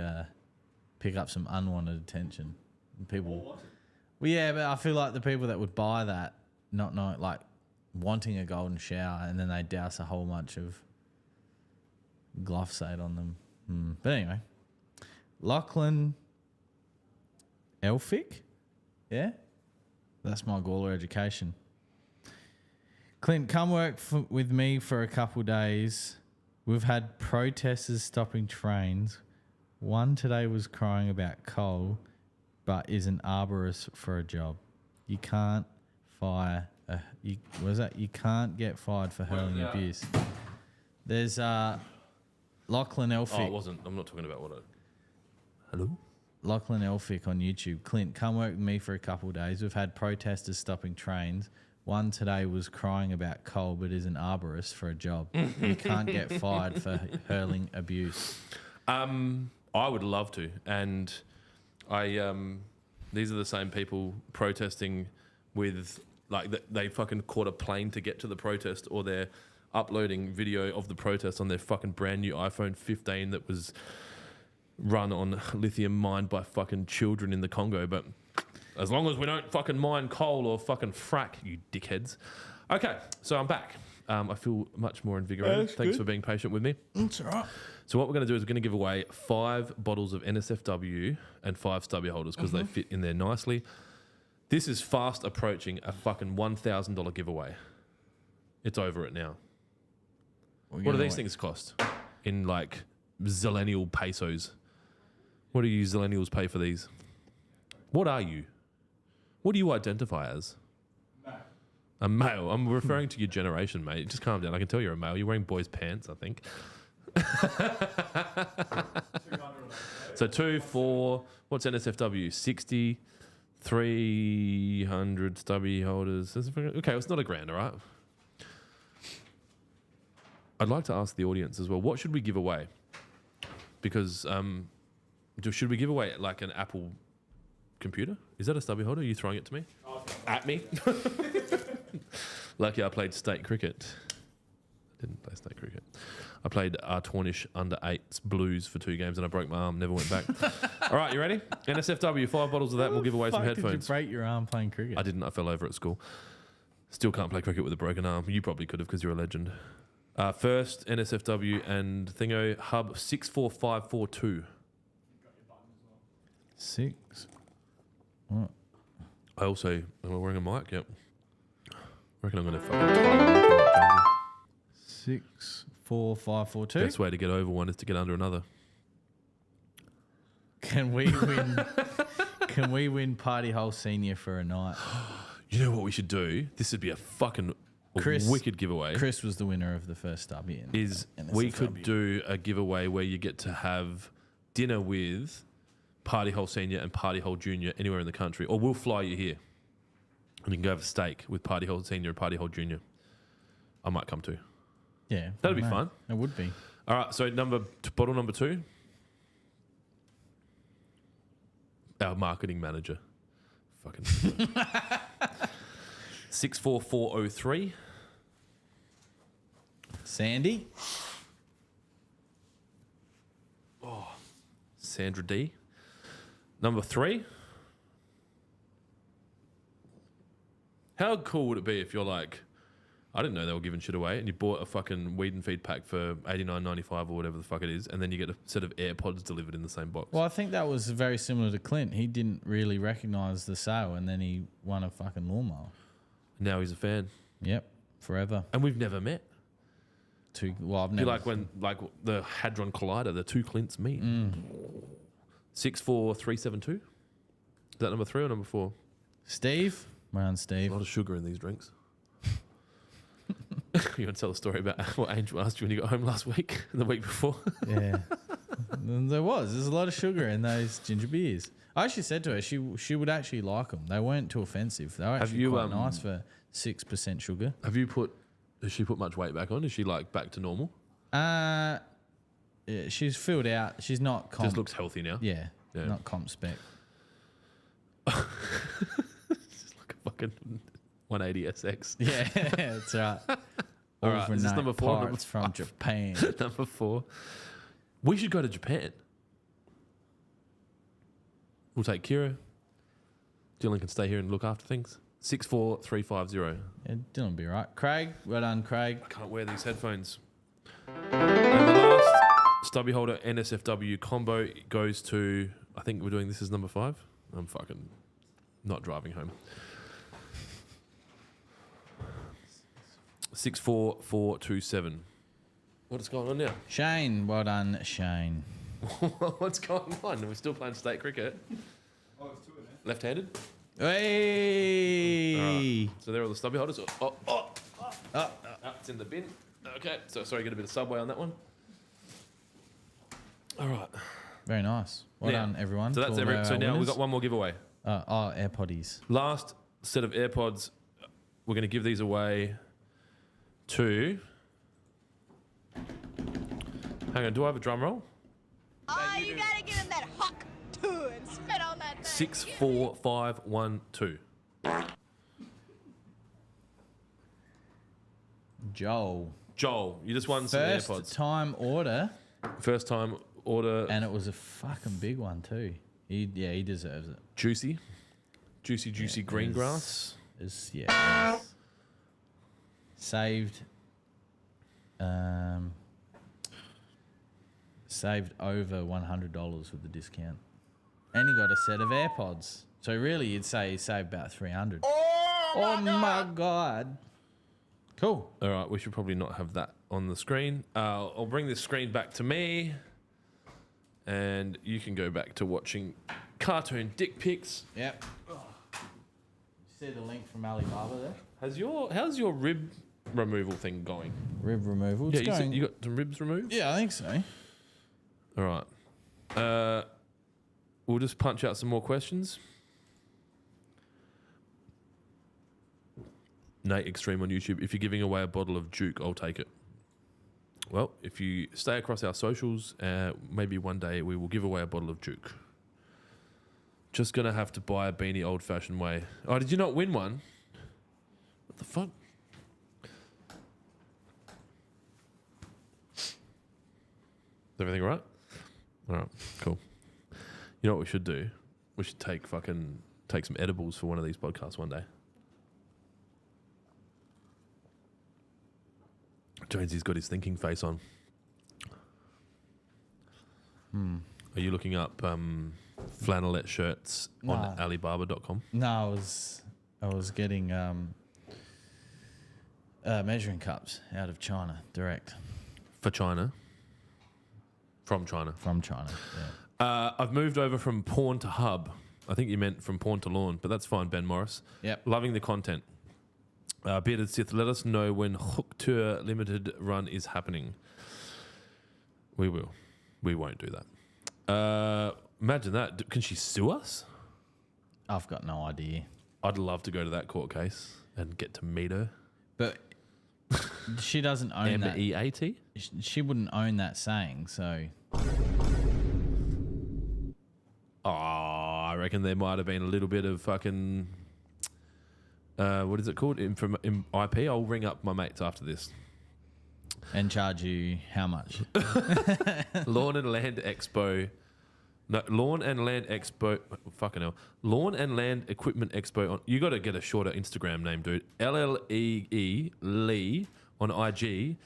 pick up some unwanted attention. And people... Well, yeah, but I feel like the people that would buy that, not knowing, like, wanting a golden shower, and then they douse a whole bunch of glyphosate on them. But anyway, Lachlan Elphick, yeah, that's my Gawler education. Clint, come work with me for a couple days. We've had protesters stopping trains. One today was crying about coal, but is an arborist for a job. You can't fire. You can't get fired for hurling abuse. There's Lachlan Elphick. Oh, it wasn't. I'm not talking about what I... Hello? Lachlan Elphick on YouTube. Clint, come work with me for a couple of days. We've had protesters stopping trains. One today was crying about coal, but is an arborist for a job. You can't get fired for hurling abuse. I would love to. And these are the same people protesting with, like, they fucking caught a plane to get to the protest, or they're uploading video of the protest on their fucking brand new iPhone 15 that was run on lithium mined by fucking children in the Congo. But as long as we don't fucking mine coal or fucking frack, you dickheads. Okay, so I'm back. I feel much more invigorated. Thanks for being patient with me. That's all right. So what we're going to do is we're going to give away 5 bottles of NSFW and 5 stubby holders because they fit in there nicely. This is fast approaching a fucking $1,000 giveaway. It's over it now. What do these things cost in like zillennial pesos? What do you zillennials pay for these? What are you? What do you identify as? A male. I'm referring to your generation, mate. Just calm down. I can tell you're a male. You're wearing boys' pants, I think. So 2, 4, what's NSFW? 60, 300 stubby holders. Okay, it's not a grand, all right? I'd like to ask the audience as well, what should we give away? Because should we give away like an Apple computer? Is that a stubby holder? Are you throwing it to me? At me? Lucky I played state cricket. I didn't play state cricket. I played Tornish under 8s blues for 2 games and I broke my arm, never went back. All right, you ready? NSFW, 5 bottles of that. We'll give away some headphones. Did you break your arm playing cricket? I didn't. I fell over at school. Still can't play cricket with a broken arm. You probably could have because you're a legend. First, NSFW and Thingo Hub 64542. 6. What? I also, am I wearing a mic? Yep. I reckon I'm going to fucking 6, 4, 5, 4, 2. Best way to get over one is to get under another. Can we win? Can we win Party Hole Senior for a night? You know what we should do? This would be a fucking wicked giveaway. Chris was the winner of the first stubby. We could do a giveaway where you get to have dinner with Party Hole Senior and Party Hole Junior anywhere in the country, or we'll fly you here and you can go have a steak with Party Hole Senior and Party Hole Junior. I might come too. Yeah, that'd be fun. It would be. All right, so bottle number 2. Our marketing manager, fucking 64403. Sandy. Oh, Sandra D. Number 3. How cool would it be if you're like, I didn't know they were giving shit away, and you bought a fucking weed and feed pack for $89.95 or whatever the fuck it is, and then you get a set of AirPods delivered in the same box. Well, I think that was very similar to Clint. He didn't really recognise the sale, and then he won a fucking lawnmower. Now he's a fan. Yep. forever. And we've never met. Well, I've I feel never. like when the Hadron Collider, the two Clints meet. 64372. Is that number 3 or number 4? Steve, round A Steve. lot of sugar in these drinks. You want to tell a story about what Angel asked you when you got home last week and the week before? Yeah, there's a lot of sugar in those ginger beers. I actually said to her she would actually like them. They weren't too offensive. They were actually quite nice for 6% sugar. Has she put much weight back on? Is she like back to normal? Yeah, she's filled out. She's not comp. Just looks healthy now. Yeah, Yeah. not comp spec. It's like a fucking 180 SX. Yeah, that's right. All right, is this Overnight number 4 or number pirates from 5? Japan. Number 4. We should go to Japan. We'll take Kira. Dylan can stay here and look after things. 64350. Yeah, Dylan will be right. Craig, well done, Craig. I can't wear these headphones. And the last stubby holder NSFW combo goes to, I think we're doing this as number 5. I'm fucking not driving home. 64427. What is going on now? Shane, well done, Shane. What's going on? We're still playing state cricket. Oh, it's 2 in there. Left-handed. Hey! All right. So there are all the stubby holders. It's in the bin. Okay. So sorry, get a bit of Subway on that one. All right. Very nice. Well Now, done, everyone. So that's to all our so now we've winners. got one more giveaway. AirPoddies. Last set of AirPods. We're going to give these away to. Hang on. Do I have a drum roll? Oh, you gotta give him that huck too and spit on that thing. 64512. Joel. Joel, you just won some First AirPods. time order, First time order. and it was a fucking big one too. He deserves it. Juicy green it grass. Saved over $100 with the discount, and he got a set of AirPods. So really, you'd say he saved about $300. Oh my god! Cool. All right, we should probably not have that on the screen. I'll bring this screen back to me, and you can go back to watching cartoon dick pics. Yep. See the link from Alibaba there. How's your rib removal thing going? Rib removal. It's Yeah, you, going. you got some ribs removed? Yeah, I think so. All right. We'll just punch out some more questions. Nate Extreme on YouTube. If you're giving away a bottle of Duke, I'll take it. Well, if you stay across our socials, maybe one day we will give away a bottle of Duke. Just going to have to buy a beanie old-fashioned way. Oh, did you not win one? What the fuck? Is everything all right? All right, cool. You know what we should do? We should take some edibles for one of these podcasts one day. Jonesy's got his thinking face on. Are you looking up flannelette shirts on Alibaba.com? No, I was getting measuring cups out of China direct. For China? From China. From China. Yeah. I've moved over from porn to hub. I think you meant from porn to lawn, but that's fine, Ben Morris. Yep. Loving the content. Bearded Sith, let us know when Hook Tour Limited run is happening. We will. We won't do that. Imagine that. Can she sue us? I've got no idea. I'd love to go to that court case and get to meet her. But she doesn't own that. M-E-A-T? She wouldn't own that saying, so... Oh, I reckon there might have been a little bit of fucking... what is it called? IP? I'll ring up my mates after this. And charge you how much? Lawn and Land Expo. No, Lawn and Land Expo. Fucking hell. Lawn and Land Equipment Expo. You got to get a shorter Instagram name, dude. LLEE Lee on IG.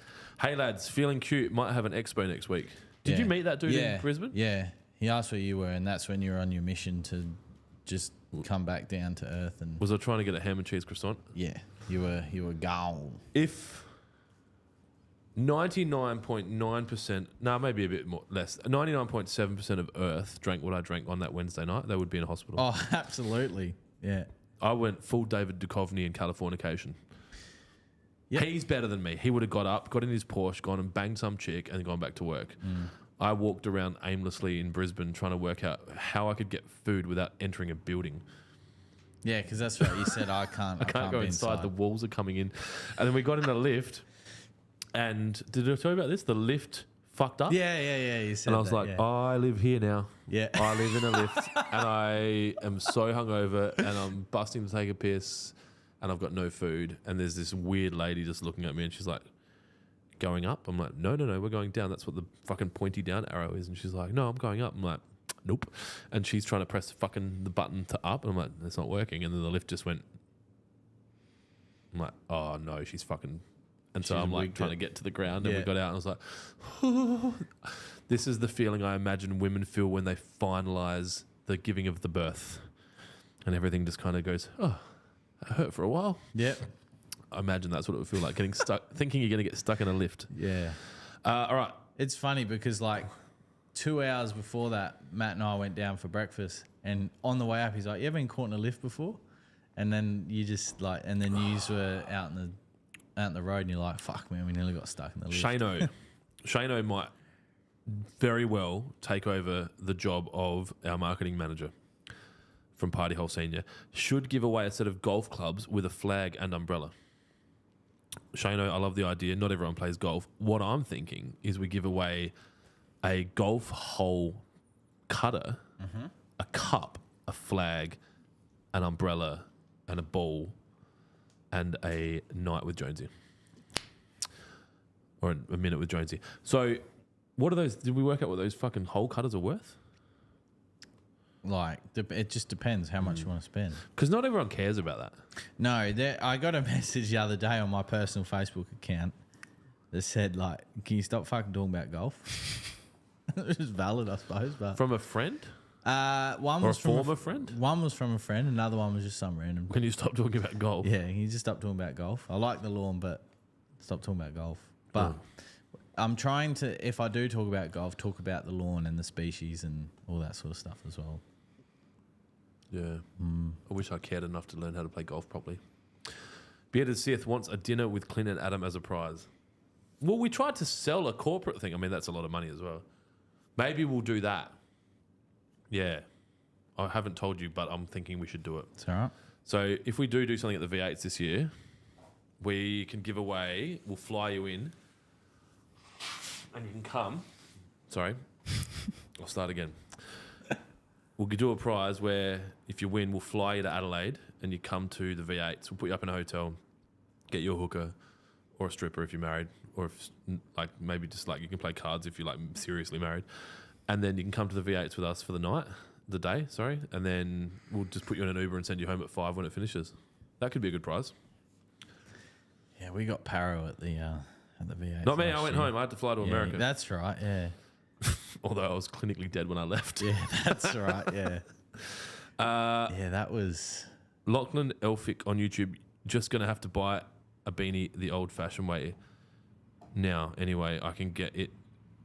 Hey, lads, feeling cute. Might have an expo next week. Did you meet that dude in Brisbane? Yeah. He asked where you were, and that's when you were on your mission to just come back down to earth and Was I trying to get a ham and cheese croissant? yeah, you were gone. If 99.9%, maybe a bit more less, 99.7% of Earth drank what I drank on that Wednesday night, they would be in a hospital. Oh, absolutely. Yeah. I went full David Duchovny in Californication. Yep. He's better than me. He would have got up, got in his Porsche, gone and banged some chick and gone back to work. I walked around aimlessly in Brisbane trying to work out how I could get food without entering a building. Yeah, because that's right. You said I can't Go be inside. The walls are coming in. And then we got in a lift. And did I tell you about this? The lift fucked up. Yeah. You said And I was that, like, yeah. I live here now. Yeah. I live in a lift. And I am so hungover and I'm busting to take a piss and I've got no food. And there's this weird lady just looking at me and she's like, going up? I'm like, no, we're going down. That's what the fucking pointy down arrow is. And she's like, no, I'm going up. I'm like, nope. And she's trying to press the button to up. And I'm like, that's not working. And then the lift just went. I'm like, oh no, she's fucking. And so She's I'm like wigged trying it. to get to the ground and Yeah. we got out and I was like, this is the feeling I imagine women feel when they finalize the giving of the birth. And everything just kind of goes, oh, that hurt for a while. Yep. I imagine that's what it would feel like, getting stuck, thinking you're going to get stuck in a lift. Yeah. All right. It's funny because like 2 hours before that, Matt and I went down for breakfast, and on the way up, he's like, "You ever been caught in a lift before?" And then you just like, and then you were out in the road, and you're like, "Fuck, man, we nearly got stuck in the lift." Shano might very well take over the job of our marketing manager from Party Hole Senior. Should give away a set of golf clubs with a flag and umbrella. Shano, I love the idea. Not everyone plays golf. What I'm thinking is we give away a golf hole cutter, a cup, a flag, an umbrella, and a ball, and a night with Jonesy. Or a minute with Jonesy. So, what are those? Did we work out what those fucking hole cutters are worth? Like, it just depends how much you want to spend. Because not everyone cares about that. No, I got a message the other day on my personal Facebook account that said, like, "Can you stop fucking talking about golf?" It was valid, I suppose. But From a friend? one Or was a from former friend? One was from a friend. Another one was just some random. Can you stop talking about golf? Yeah, can you just stop talking about golf? I like the lawn, but stop talking about golf. But I'm trying to, if I do talk about golf, talk about the lawn and the species and all that sort of stuff as well. Yeah. I wish I cared enough to learn how to play golf properly. Bearded Sith wants a dinner with Clint and Adam as a prize. Well, we tried to sell a corporate thing. I mean, that's a lot of money as well. Maybe we'll do that. Yeah. I haven't told you, but I'm thinking we should do it. It's all right. So if we do something at the V8s this year, we can give away, we'll fly you in, and you can come. Sorry. I'll start again. We'll do a prize where if you win, we'll fly you to Adelaide and you come to the V8s. We'll put you up in a hotel, get you a hooker or a stripper if you're married, or if like maybe just like you can play cards if you're like seriously married, and then you can come to the V8s with us for the day, and then we'll just put you in an Uber and send you home at 5 when it finishes. That could be a good prize. Yeah, we got Paro at the V8. Not me. I went home. I had to fly to America. That's right. Yeah. Although I was clinically dead when I left. Yeah, that's right. Yeah. Yeah, that was. Lachlan Elphick on YouTube, just going to have to buy a beanie the old-fashioned way now. Anyway, I can get it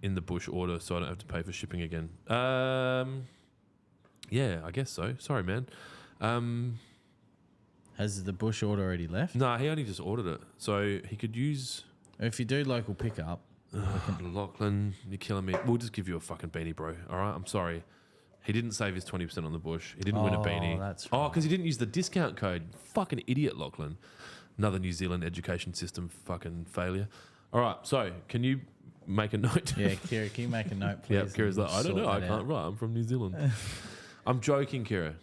in the bush order so I don't have to pay for shipping again. Yeah, I guess so. Sorry, man. Has the bush order already left? Nah, he only just ordered it. So he could use... If you do local pickup. Lachlan, you're killing me. We'll just give you a fucking beanie, bro. All right? I'm sorry. He didn't save his 20% on the bush. He didn't win a beanie. That's Oh, right. because he didn't use the discount code. Fucking idiot, Lachlan. Another New Zealand education system fucking failure. All right, so can you make a note? Yeah, Kira, can you make a note, please? Yeah, Kira's like, I don't know. I can't write. I'm from New Zealand. I'm joking, Kira.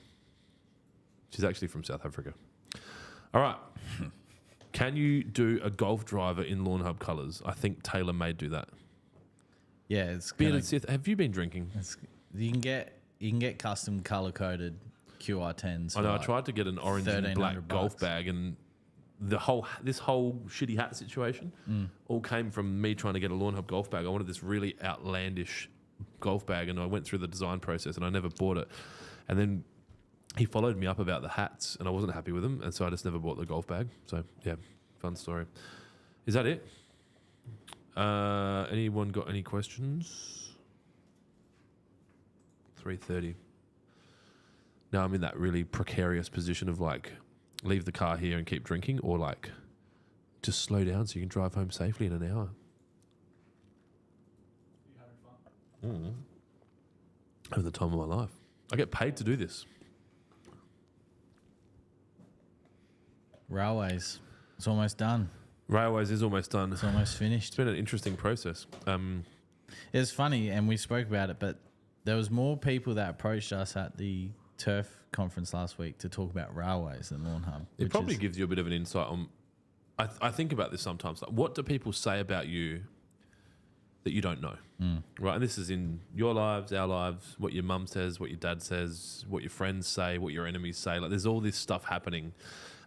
She's actually from South Africa. All right. Can you do a golf driver in Lawnhub colours? I think Taylor may do that. Yeah, it's Bearded Sith, have you been drinking? you can get custom color coded QR10s. I know. I tried to get an orange and black $1,300 golf bag, and this whole shitty hat situation all came from me trying to get a Lawnhub golf bag. I wanted this really outlandish golf bag, and I went through the design process, and I never bought it. And then he followed me up about the hats, and I wasn't happy with them, and so I just never bought the golf bag. So yeah, fun story. Is that it? Anyone got any questions? 3:30. Now I'm in that really precarious position of like, leave the car here and keep drinking, or like, just slow down so you can drive home safely in an hour. You having fun? Having the time of my life. I get paid to do this. Railways. It's almost done. Railways is almost done. It's almost finished. It's been an interesting process. It's funny, and we spoke about it, but there was more people that approached us at the Turf conference last week to talk about railways than Lawnhub. It probably gives you a bit of an insight on. I think about this sometimes. Like, what do people say about you that you don't know? Right, and this is in your lives, our lives. What your mum says, what your dad says, what your friends say, what your enemies say. Like, there's all this stuff happening,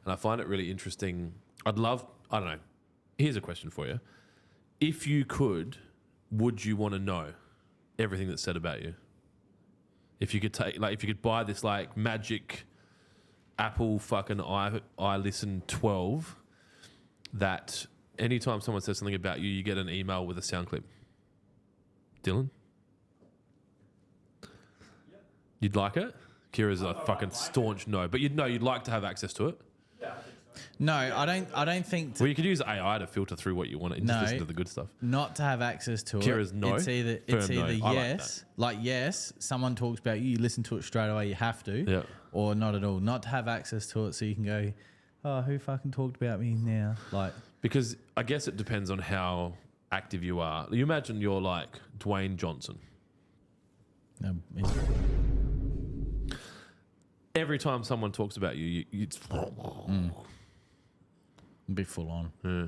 and I find it really interesting. I don't know. Here's a question for you: if you could, would you want to know everything that's said about you? If you could buy this like magic Apple fucking iListen 12, that anytime someone says something about you, you get an email with a sound clip. Dylan? Yep. You'd like it? Kira's a fucking staunch no, but you'd like to have access to it. Yeah, I think so. No, I don't think. Well, you could use AI to filter through what you want and just listen to the good stuff. Not to have access to Kira's it. no. It's either Firm no. I yes, like yes, someone talks about you, you listen to it straight away, you have to, Yeah. or not at all. Not to have access to it, so you can go, oh, who fucking talked about me now? Like, Because I guess it depends on how active you are. You imagine you're like Dwayne Johnson. no, Every time someone talks about you, it's be full on. yeah.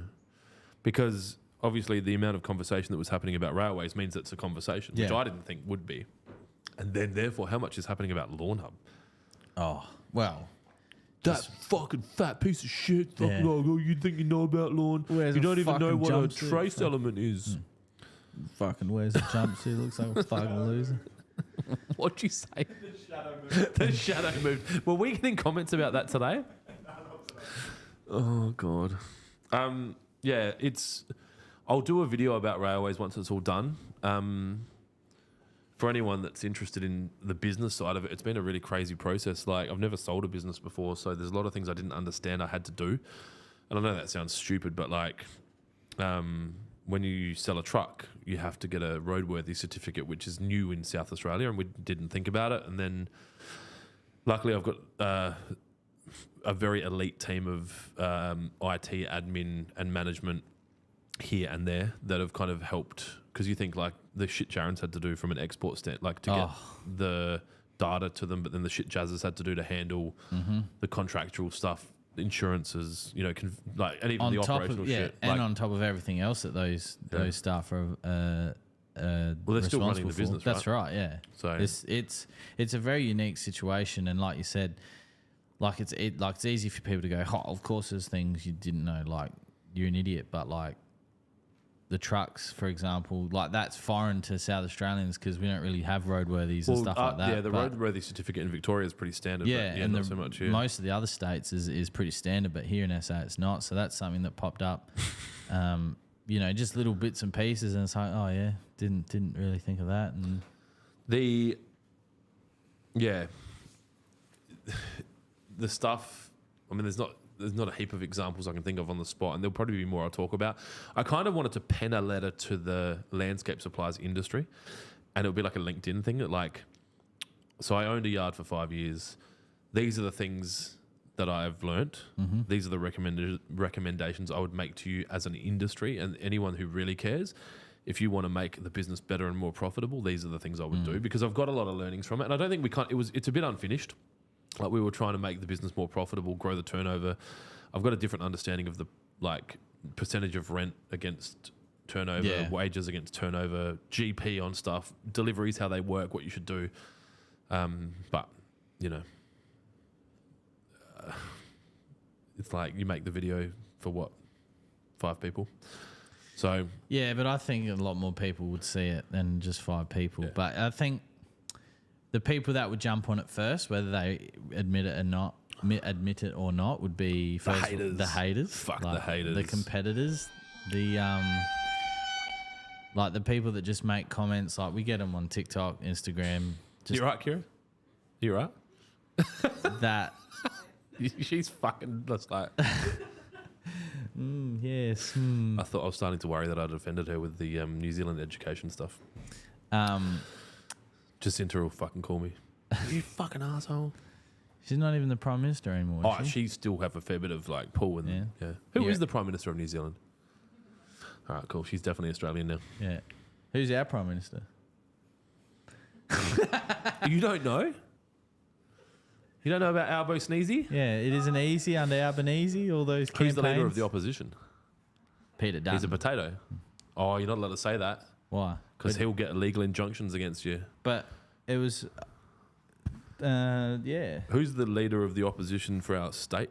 Because obviously the amount of conversation that was happening about railways means it's a conversation, which Yeah. I didn't think would be. And then therefore, how much is happening about Lawnhub? Oh, well, That fucking fat piece of shit. Fucking, Yeah. oh, you think you know about lawn? Wears You a don't even know fucking what a jumpsuit. trace element is. fucking wears a jumpsuit, looks like a fucking loser. What'd you say? The shadow moved. The shadow moved. Were we getting comments about that today? Oh god. Yeah, I'll do a video about railways once it's all done. For anyone that's interested in the business side of it, it's been a really crazy process. Like, I've never sold a business before, so there's a lot of things I didn't understand I had to do. And I know that sounds stupid, but like, when you sell a truck, you have to get a roadworthy certificate, which is new in South Australia, and we didn't think about it. And then, luckily, I've got a very elite team of IT, admin, and management here and there that have kind of helped. Because you think like the shit Jaren's had to do from an export stand, like to get the data to them, but then the shit Jazz's had to do to handle the contractual stuff, insurances, you know, and even On the top operational of shit. and like, on top of everything else that those staff are well, they're still running the business, That's right. Yeah. So It's a very unique situation, and like you said, like it's easy for people to go, oh, of course there's things you didn't know, like you're an idiot, but like the trucks, for example, like that's foreign to South Australians because we don't really have roadworthies and stuff like that. Yeah, the roadworthy certificate in Victoria is pretty standard. Yeah, but and not so much here. most of the other states is pretty standard, but here in SA it's not. So that's something that popped up. You know, just little bits and pieces, and it's like, oh yeah, didn't really think of that. And the stuff. I mean, there's not a heap of examples I can think of on the spot, and there'll probably be more I'll talk about. I kind of wanted to pen a letter to the landscape supplies industry, and it'll be like a LinkedIn thing. That like, so I owned a yard for 5 years. These are the things that I've learnt. These are the recommendations I would make to you as an industry, and anyone who really cares. If you want to make the business better and more profitable, these are the things I would do, because I've got a lot of learnings from it, and I don't think we can't. It's a bit unfinished. Like, we were trying to make the business more profitable, grow the turnover. I've got a different understanding of the like percentage of rent against turnover, wages against turnover, GP on stuff, deliveries, how they work, what you should do. But you know, it's like you make the video for what, 5 people. So yeah, but I think a lot more people would see it than just 5 people. Yeah. But I think the people that would jump on it first, whether they admit it or not, would be The first, haters. The haters. Fuck the haters. The competitors. The like the people that just make comments. Like we get them on TikTok, Instagram. Just You right, Kira? You right? that. She's fucking just like. Yes. I thought I was starting to worry that I'd offended her with the New Zealand education stuff. Jacinta will fucking call me. You fucking asshole. She's not even the Prime Minister anymore. Oh, Is she? she still have a fair bit of like pull and Yeah. Who is Yeah. the Prime Minister of New Zealand? All right, cool. She's definitely Australian now. Yeah. Who's our Prime Minister? You don't know? You don't know about Albo Sneezy? Yeah, it isn't easy under Albanese. All those campaigns. Who's the leader of the opposition? Peter Dutton. He's a potato. Oh, you're not allowed to say that Why? because he'll get illegal injunctions against you. But it was. Yeah. Who's the leader of the opposition for our state?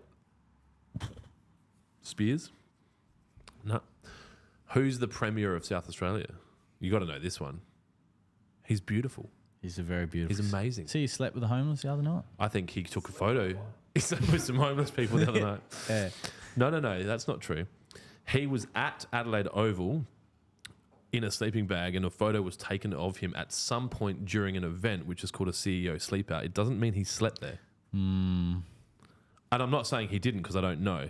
Spears? No. Who's the Premier of South Australia? You got to know this one. He's beautiful. He's a very beautiful. He's amazing. See, you slept with the homeless the other night? I think he took a photo with some homeless people the other night. Yeah. No, that's not true. He was at Adelaide Oval in a sleeping bag, and a photo was taken of him at some point during an event, which is called a CEO sleep out. It doesn't mean he slept there. And I'm not saying he didn't because I don't know.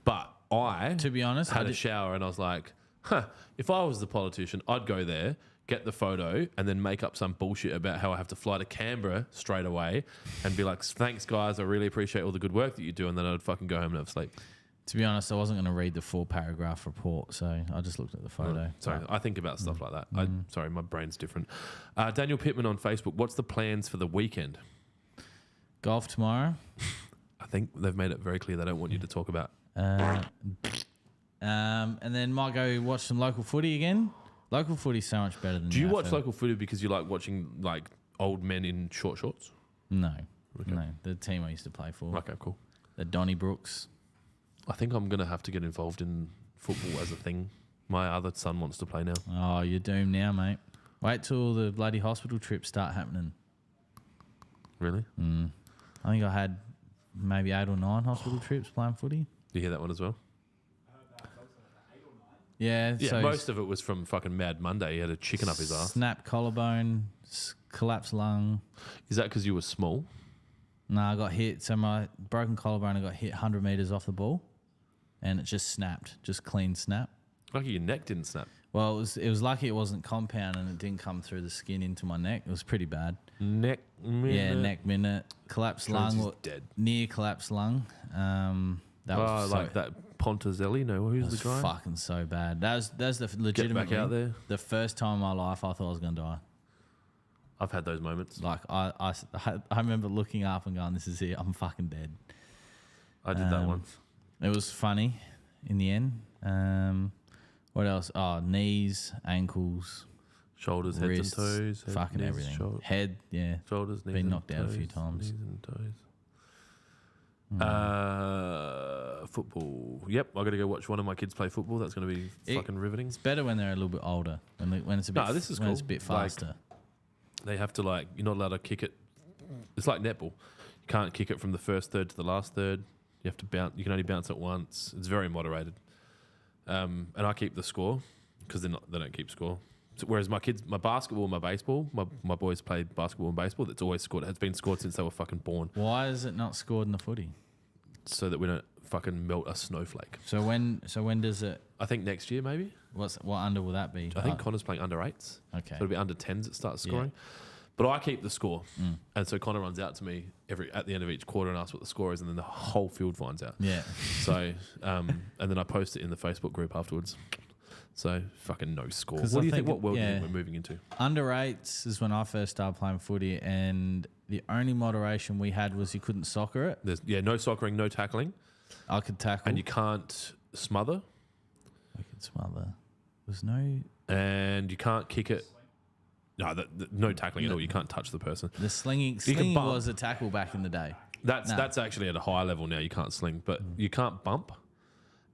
But I, To be honest, had a shower and I was like, if I was the politician, I'd go there, get the photo, and then make up some bullshit about how I have to fly to Canberra straight away and be like, thanks, guys, I really appreciate all the good work that you do, and then I'd fucking go home and have sleep. To be honest, I wasn't going to read the 4-paragraph report, so I just looked at the photo. Sorry, I think about stuff like that. Sorry, my brain's different. Daniel Pittman on Facebook, what's the plans for the weekend? Golf tomorrow. I think they've made it very clear they don't want you to talk about. And then might go watch some local footy again. Local footy's so much better than Do you the watch AFL. local footy because you like watching like old men in short shorts? No. No. The team I used to play for. Okay, cool. The Donnybrooks. I think I'm going to have to get involved in football as a thing. My other son wants to play now. Oh, you're doomed now, mate. Wait till the bloody hospital trips start happening. Really? I think I had maybe 8 or 9 hospital trips playing footy. You hear that one as well? Yeah, Yeah, so most of it was from fucking Mad Monday. He had a chicken up his ass. snap collarbone, collapsed lung. Is that because you were small? No, I got hit. So my broken collarbone, I got hit 100 meters off the ball, and it just snapped, just clean snap. Lucky your neck didn't snap. Well, it was lucky it wasn't compound and it didn't come through the skin into my neck. It was pretty bad. Neck minute. Yeah, neck minute, collapsed Jonesy's lung, dead. near collapsed lung. That was so, like that Pontizelli. No, who's It was the guy? fucking so bad. That's the legitimately out there. the first time in my life I thought I was gonna die. I've had those moments. Like I remember looking up and going, "This is it. I'm fucking dead." I did that once. It was funny in the end. What else? Oh, knees, ankles, Shoulders, wrists, heads and toes. Head, fucking knees, everything. Head, yeah. Shoulders, knees Been and knocked out a few toes, times. Knees and toes. Football. Yep, I got to go watch one of my kids play football. That's going to be fucking riveting. It's better when they're a little bit older. When it's a bit. No, this is when cool. it's a bit Like, faster. They have to you're not allowed to kick it. It's like netball. You can't kick it from the first third to the last third. You have to bounce. You can only bounce it once. It's very moderated. And I keep the score because they don't keep score. So whereas my kids, my basketball and my baseball, my boys play basketball and baseball. That's always scored. It's been scored since they were fucking born, Why is it not scored in the footy? so that we don't fucking melt a snowflake. So when does it? I think next year maybe. What under will that be? I think Connor's playing under 8s. Okay. So it'll be under 10s that starts scoring. But I keep the score. And so Connor runs out to me at the end of each quarter and asks what the score is, and then the whole field finds out. Yeah. So, and then I post it in the Facebook group afterwards. So, fucking no score. 'Cause What I do you think? think- What world do you yeah. think we're moving into? Under 8s is when I first started playing footy, and the only moderation we had was you couldn't soccer it. There's no soccering, no tackling, I could tackle. and you can't smother, I could smother. There's no. and you can't kick it. No, no tackling at all. You can't touch the person. The slinging can bump. was a tackle back in the day. That's actually at a higher level now. You can't sling, but you can't bump,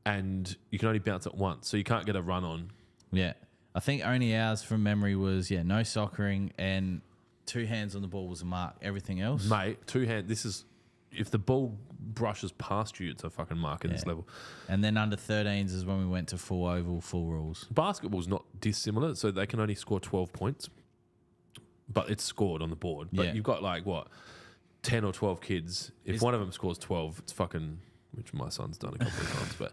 and you can only bounce it once, so you can't get a run on. Yeah. I think only ours from memory was, no soccering, and 2 hands on the ball was a mark. Everything else, Mate, 2 hand. This is if the ball brushes past you, it's a fucking mark at this level. And then under 13s is when we went to full oval, full rules. Basketball's not dissimilar, so they can only score 12 points, but it's scored on the board. But Yeah. you've got like what 10 or 12 kids. If one of them scores 12, it's fucking. Which my son's done a couple of times, but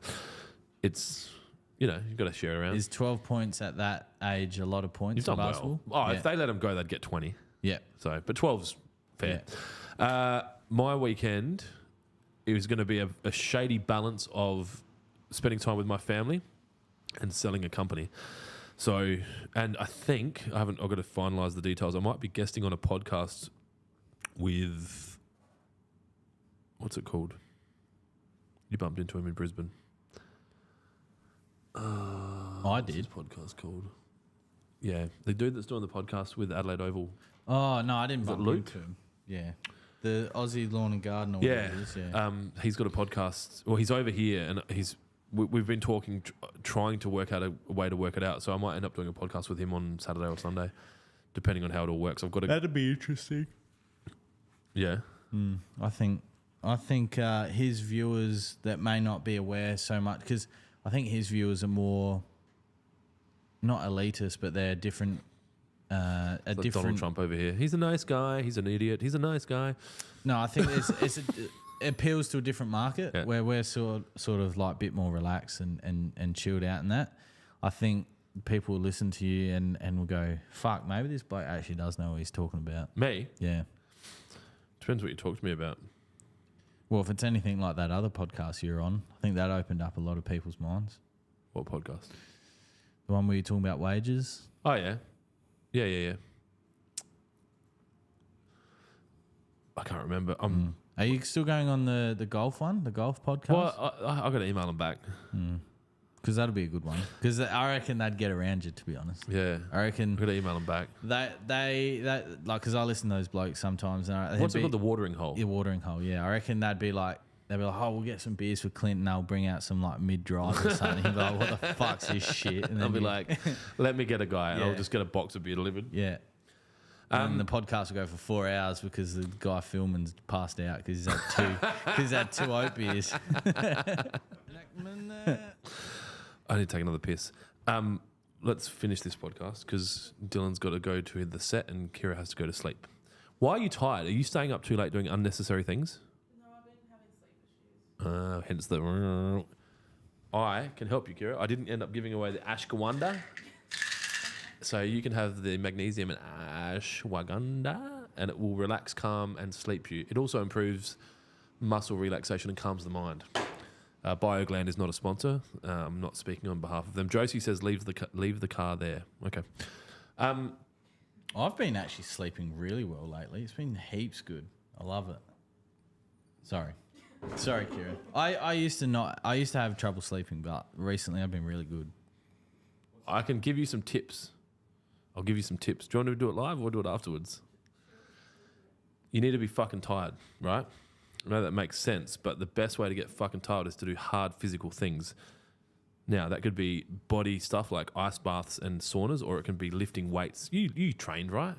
it's you've got to share around. Is 12 points at that age a lot of points You've in done basketball? well. Oh, if they let them go, they'd get 20. Yeah. So, but 12's fair. My weekend, it was going to be a shady balance of spending time with my family and selling a company. So, and I think I've got to finalize the details. I might be guesting on a podcast with, what's it called? You bumped into him in Brisbane. I What's did. his podcast called? Yeah, the dude that's doing the podcast with Adelaide Oval. Oh, no, I didn't Is it bump Luke? into him. Yeah. The Aussie Lawn and Garden or Yeah. whatever it is, yeah. He's got a podcast. Well, he's over here, and we've been talking, trying to work out a way to work it out. So I might end up doing a podcast with him on Saturday or Sunday, depending on how it all works. I've got to. That'd be interesting. Yeah. I think his viewers that may not be aware so much, because I think his viewers are more not elitist, but they're different. Like Donald Trump over here. He's a nice guy. He's an idiot. He's a nice guy. No, I think it appeals to a different market Yeah. where we're sort of like a bit more relaxed and chilled out and that. I think people will listen to you and will go, fuck, maybe this bloke actually does know what he's talking about. Me? Yeah. Depends what you talk to me about. Well, if it's anything like that other podcast you're on, I think that opened up a lot of people's minds. What podcast? The one where you're talking about wages. Oh, yeah. Yeah. I can't remember. Are you still going on the golf one, the golf podcast? Well, I got to email him back. Because that'll be a good one. Because I reckon they'd get around you, to be honest. Yeah. I reckon I got to email him back. they like, because I listen to those blokes sometimes. And What's it called? The watering hole. The watering hole, yeah. I reckon they'd be like, oh, we'll get some beers for Clint and they'll bring out some like mid-drive or something. He'd be like, what the fuck's this shit? And I'll then be like, let me get a guy, and I'll Yeah. just get a box of beer delivered. yeah. And the podcast will go for 4 hours because the guy filming's passed out because he's had two oat beers. I need to take another piss. Let's finish this podcast because Dylan's got to go to the set and Kira has to go to sleep. Why are you tired? Are you staying up too late doing unnecessary things? No, I've been having sleep issues. Hence the. I can help you, Kira. I didn't end up giving away the ashwagandha. So you can have the magnesium and ashwagandha, and it will relax, calm, and sleep you. It also improves muscle relaxation and calms the mind. BioGland is not a sponsor. I'm not speaking on behalf of them. Josie says leave the car there. Okay. I've been actually sleeping really well lately. It's been heaps good. I love it. Sorry, Kieran. I used to have trouble sleeping, but recently I've been really good. I can give you some tips. I'll give you some tips. Do you want to do it live or do it afterwards? You need to be fucking tired, right? I know that makes sense, but the best way to get fucking tired is to do hard physical things. Now, that could be body stuff like ice baths and saunas, or it can be lifting weights. You trained, right?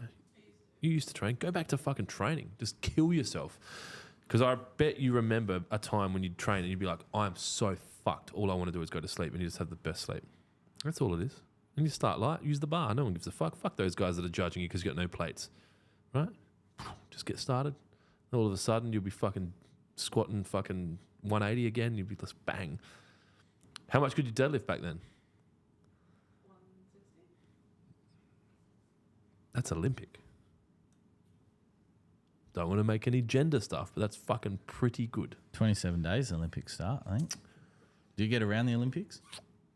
You used to train. Go back to fucking training. Just kill yourself. Because I bet you remember a time when you'd train and you'd be like, I'm so fucked. All I want to do is go to sleep, and you just have the best sleep. That's all it is. And you start light, use the bar. No one gives a fuck. Fuck those guys that are judging you because you got no plates, right? Just get started. All of a sudden, you'll be fucking squatting fucking 180 again. You'll be just bang. How much could you deadlift back then? 160. That's Olympic. Don't want to make any gender stuff, but that's fucking pretty good. 27 days Olympic start, I think. Do you get around the Olympics?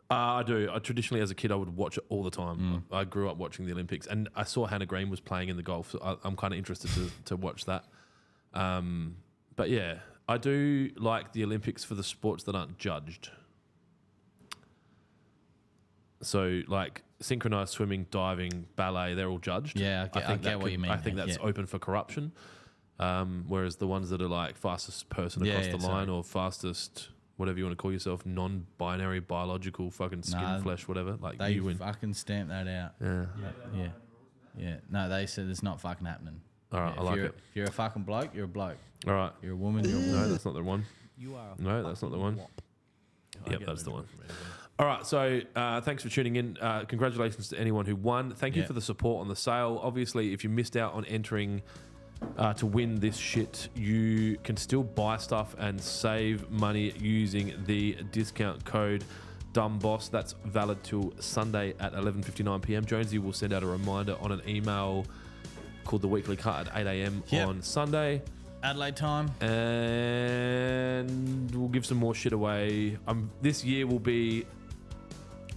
I do. Traditionally, as a kid, I would watch it all the time. I grew up watching the Olympics, and I saw Hannah Green was playing in the golf. So I'm kind of interested to watch that. But yeah, I do like the Olympics for the sports that aren't judged. So like synchronized swimming, diving, ballet, they're all judged. Yeah, I get what you mean. I think that's open for corruption. Whereas the ones that are like fastest person across the line or fastest, whatever you want to call yourself, non-binary, biological, fucking skin, flesh, whatever. Like They you win. fucking stamp that out. Yeah. Yeah. Yeah. No, they said it's not fucking happening. All right, I like it. If you're a fucking bloke, you're a bloke. All right. You're a woman, you're a woman. No, that's not the one. You are. No, that's not the one. I Yep, get that's the moved one. from anywhere. All right, so thanks for tuning in. Congratulations to anyone who won. Thank you Yeah. for the support on the sale. Obviously, if you missed out on entering to win this shit, you can still buy stuff and save money using the discount code DUMBOSS. That's valid till Sunday at 11:59 p.m. Jonesy will send out a reminder on an email called The Weekly Cut at 8 a.m. Yep. on Sunday. Adelaide time. And we'll give some more shit away. This year will be...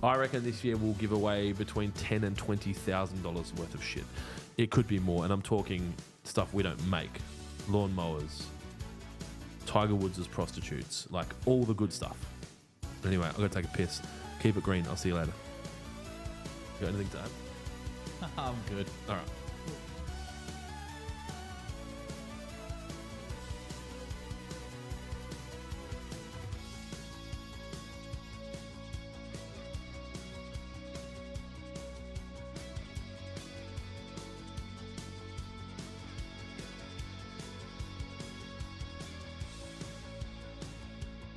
I reckon this year we'll give away between $10,000 and $20,000 worth of shit. It could be more, and I'm talking stuff we don't make. Lawnmowers, Tiger Woods' prostitutes, like all the good stuff. Anyway, I've got to take a piss. Keep it green. I'll see you later. You got anything to add? I'm good. All right.